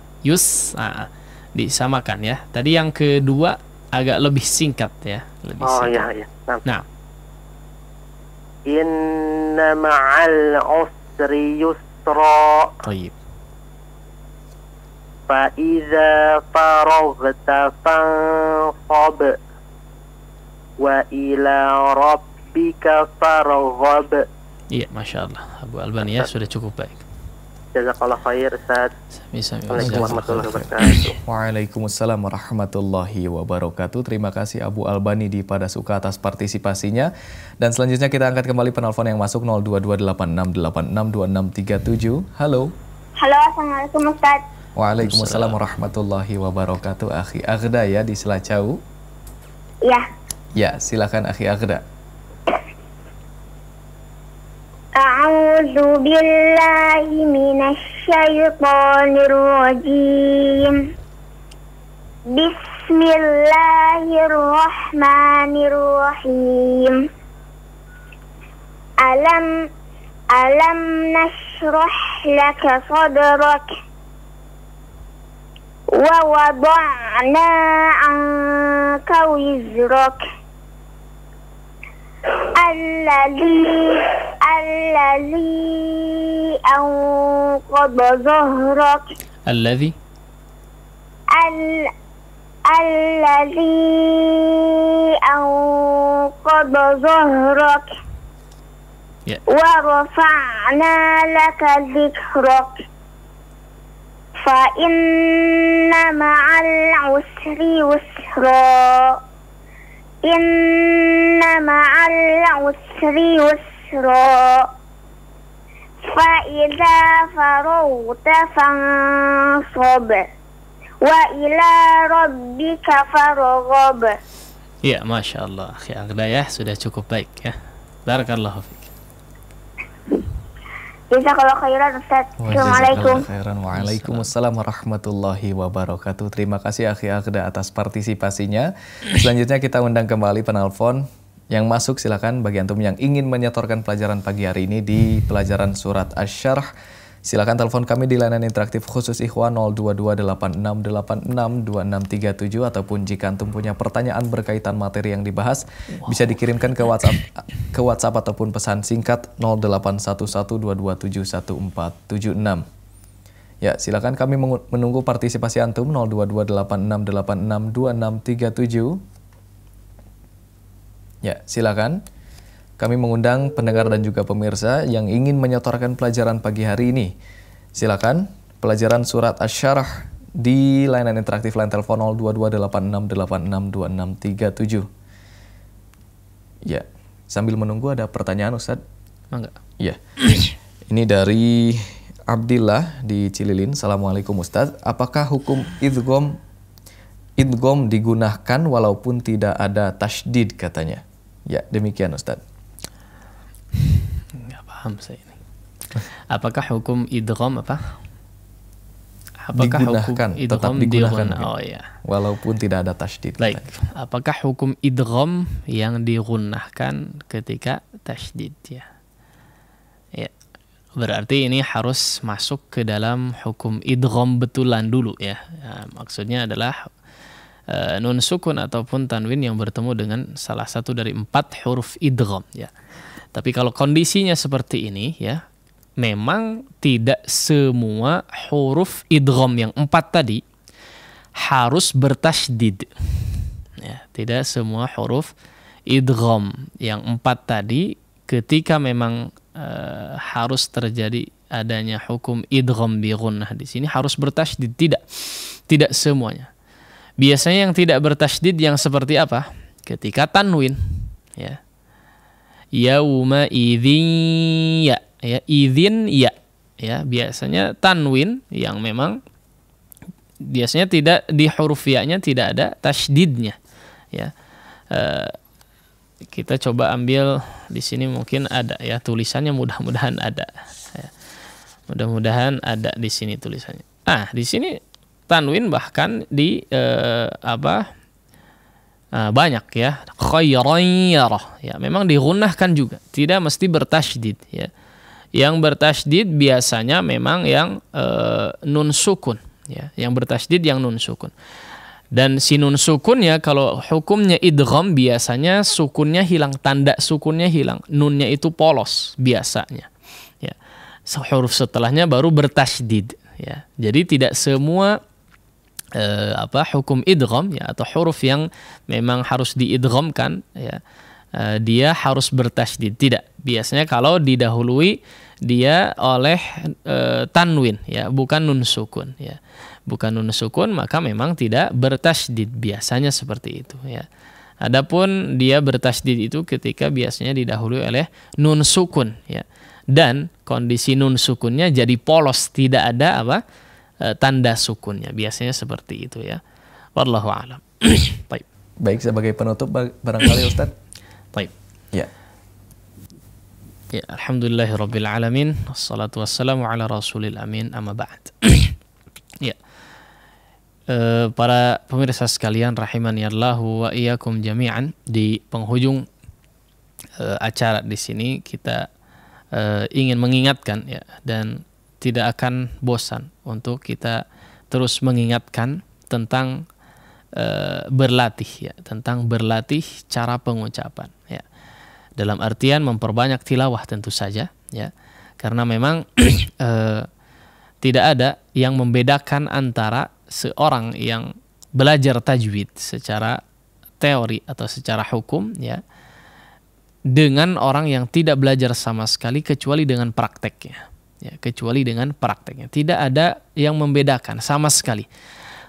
Disamakan ya. Tadi yang kedua agak lebih singkat ya, lebih singkat. Iya. Nah. Inna ma'al usri yusra. Baik. Fa idza faraghta fansab wa ila rabbika farghab. Iya, Masya Allah Abu Albani ya, sudah cukup baik. Jazakallah khair Ustaz. Assalamualaikum warahmatullahi wabarakatuh. Waalaikumsalam warahmatullahi wabarakatuh. Terima kasih Abu Albani di Padasuka atas partisipasinya. Dan selanjutnya kita angkat kembali penelpon yang masuk 022866862637. Halo. Halo, Assalamualaikum Ustaz. Waalaikumsalam warahmatullahi wabarakatuh. Akhi Aghda ya di Selacau. Ya. Ya, silakan Akhi Aghda. A'udzu billahi minasy syaithanir rajim. Bismillahirrahmanirrahim. Alam nashrah laka sadrak wa wada'na 'anka wizrak الذي أنقض ظهرك الذي الذي أنقض ظهرك Ya. ورفعنا لك ذكرك فإن مع العسر يسرا إن مع العسر يسرا فإذا فرغت فانصب وإلى ربك فارغب. Ya, Masya Allah, Akhi Agda ya, sudah cukup baik ya. Barakallahu fiik. Jazakallah khairan Ustaz. Assalamualaikum. Waalaikumsalam warahmatullahi wabarakatuh. Terima kasih Akhi Agda atas partisipasinya. Selanjutnya kita undang kembali penelpon yang masuk. Silakan bagi antum yang ingin menyetorkan pelajaran pagi hari ini di pelajaran surat Asy-Syarh. Silakan telepon kami di layanan interaktif khusus Ikhwan 02286862637, ataupun jika antum punya pertanyaan berkaitan materi yang dibahas bisa dikirimkan ke WhatsApp ataupun pesan singkat 081122711476. Ya, silakan kami menunggu partisipasi antum 02286862637. Ya, silakan. Kami mengundang pendengar dan juga pemirsa yang ingin menyetorkan pelajaran pagi hari ini. Silakan, pelajaran surat Asy-Syarh di layanan interaktif line telepon 02286862637. Ya, sambil menunggu ada pertanyaan Ustadz. Mangga. Ya, ini dari Abdillah di Cililin. Assalamualaikum Ustadz. Apakah hukum idgham digunakan walaupun tidak ada tasydid katanya? Ya, demikian Ustadz. Nggak paham saya ini. Apakah hukum idgham apa? Apakah digunakan, hukum tetap idgham digunakan. Oh ya. Walaupun tidak ada tasydid. Baik. Apakah hukum idgham yang digunakan ketika tasydid ya? Ya. Berarti ini harus masuk ke dalam hukum idgham betulan dulu ya. Maksudnya adalah nun sukun ataupun tanwin yang bertemu dengan salah satu dari 4 huruf idgham ya. Tapi kalau kondisinya seperti ini ya, memang tidak semua huruf idgham yang 4 tadi harus bertasydid. Ya, tidak semua huruf idgham yang 4 tadi ketika memang harus terjadi adanya hukum idgham bi gunnah di sini harus bertasydid. Tidak semuanya. Biasanya yang tidak bertasydid yang seperti apa? Ketika tanwin ya. Yauma idzin ya, idzin ya. Ya, biasanya tanwin yang memang biasanya tidak di huruf ya-nya tidak ada tasydidnya. Ya. Kita coba ambil di sini mungkin ada ya tulisannya, mudah-mudahan ada. Ya. Mudah-mudahan ada di sini tulisannya. Di sini tanwin bahkan di banyak ya, khairan yarah ya, memang digunnahkan juga, tidak mesti bertasydid ya. Yang bertasydid biasanya memang yang nun sukun ya, yang bertasydid yang nun sukun. Dan si nun sukunnya kalau hukumnya idgham biasanya sukunnya hilang, tanda sukunnya hilang, nunnya itu polos biasanya ya. Huruf setelahnya baru bertasydid ya. Jadi tidak semua hukum idgham ya, atau huruf yang memang harus diidghamkan ya, dia harus bertasydid. Tidak. Biasanya kalau didahului dia oleh tanwin ya, bukan nun sukun ya. Bukan nun sukun, maka memang tidak bertasydid, biasanya seperti itu ya. Adapun dia bertasydid itu ketika biasanya didahului oleh nun sukun ya. Dan kondisi nun sukunnya jadi polos, tidak ada tanda sukunnya, biasanya seperti itu ya. Wallahu a'lam. Baik. Baik, sebagai penutup barangkali Ustaz. Baik. Ya. Ya, alhamdulillahirabbil alamin, wassalatu wassalamu ala rasulil amin, amma ba'd. Ya. Para pemirsa sekalian rahimani Allah wa iyyakum jami'an, di penghujung acara di sini kita ingin mengingatkan ya, dan tidak akan bosan untuk kita terus mengingatkan tentang berlatih ya, tentang berlatih cara pengucapan ya. Dalam artian memperbanyak tilawah tentu saja, ya. Karena memang tidak ada yang membedakan antara seorang yang belajar tajwid secara teori atau secara hukum, ya, dengan orang yang tidak belajar sama sekali kecuali dengan prakteknya, ya, kecuali dengan prakteknya. Tidak ada yang membedakan sama sekali.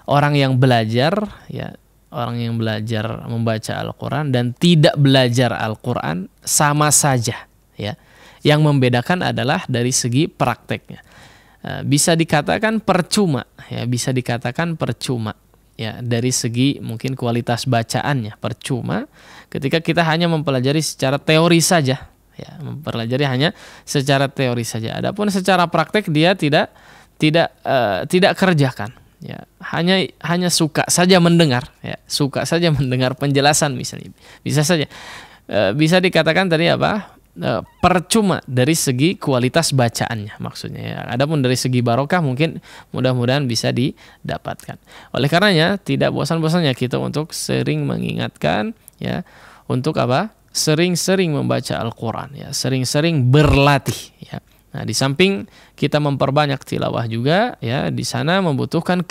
Orang yang belajar, ya, orang yang belajar membaca Al-Quran dan tidak belajar Al-Quran sama saja, ya. Yang membedakan adalah dari segi prakteknya. Bisa dikatakan percuma, ya, bisa dikatakan percuma, ya, dari segi mungkin kualitas bacaannya percuma ketika kita hanya mempelajari secara teori saja, ya, mempelajari hanya secara teori saja. Adapun secara praktek dia tidak kerjakan, ya, hanya suka saja mendengar, ya, suka saja mendengar penjelasan misalnya, bisa saja bisa dikatakan tadi apa, percuma dari segi kualitas bacaannya maksudnya, ya. Adapun dari segi barokah mungkin mudah-mudahan bisa didapatkan. Oleh karenanya tidak bosan-bosannya kita untuk sering mengingatkan, ya, untuk apa, sering-sering membaca Al-Quran, ya, sering-sering berlatih, ya. Nah, di samping kita memperbanyak tilawah juga, ya, di sana membutuhkan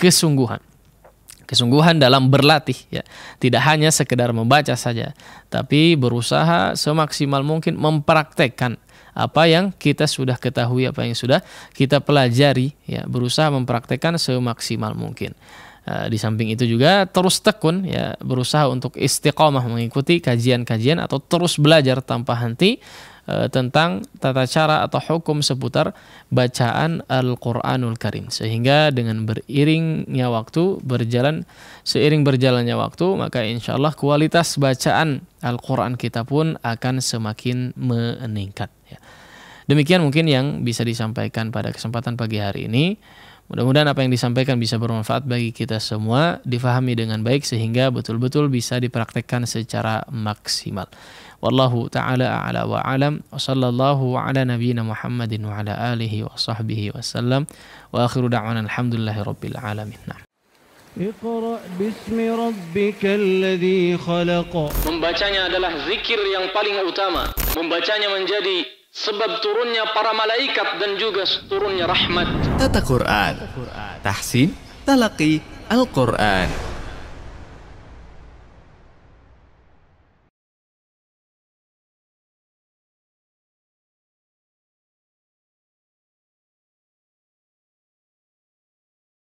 kesungguhan dalam berlatih, ya. Tidak hanya sekedar membaca saja, tapi berusaha semaksimal mungkin mempraktekkan apa yang kita sudah ketahui, apa yang sudah kita pelajari, ya, berusaha mempraktekkan semaksimal mungkin. Di samping itu juga terus tekun, ya, berusaha untuk istiqomah mengikuti kajian-kajian atau terus belajar tanpa henti tentang tata cara atau hukum seputar bacaan Al-Quranul Karim, sehingga dengan seiring berjalannya waktu, maka insya Allah kualitas bacaan Al-Quran kita pun akan semakin meningkat, ya. Demikian mungkin yang bisa disampaikan pada kesempatan pagi hari ini. Mudah-mudahan apa yang disampaikan bisa bermanfaat bagi kita semua, difahami dengan baik sehingga betul-betul bisa dipraktekkan secara maksimal. Wallahu ta'ala a'la wa alam, wa sallallahu ala nabiyyina Muhammadin wa ala alihi wa sahbihi wasallam, wa akhiru da'wana alhamdulillahi rabbil alamin. Nah. Iqra' bismi rabbikal ladzi khalaq. Membacanya adalah zikir yang paling utama. Membacanya menjadi sebab turunnya para malaikat dan juga turunnya rahmat. Tata Quran, tahsin, talaqi Al-Quran.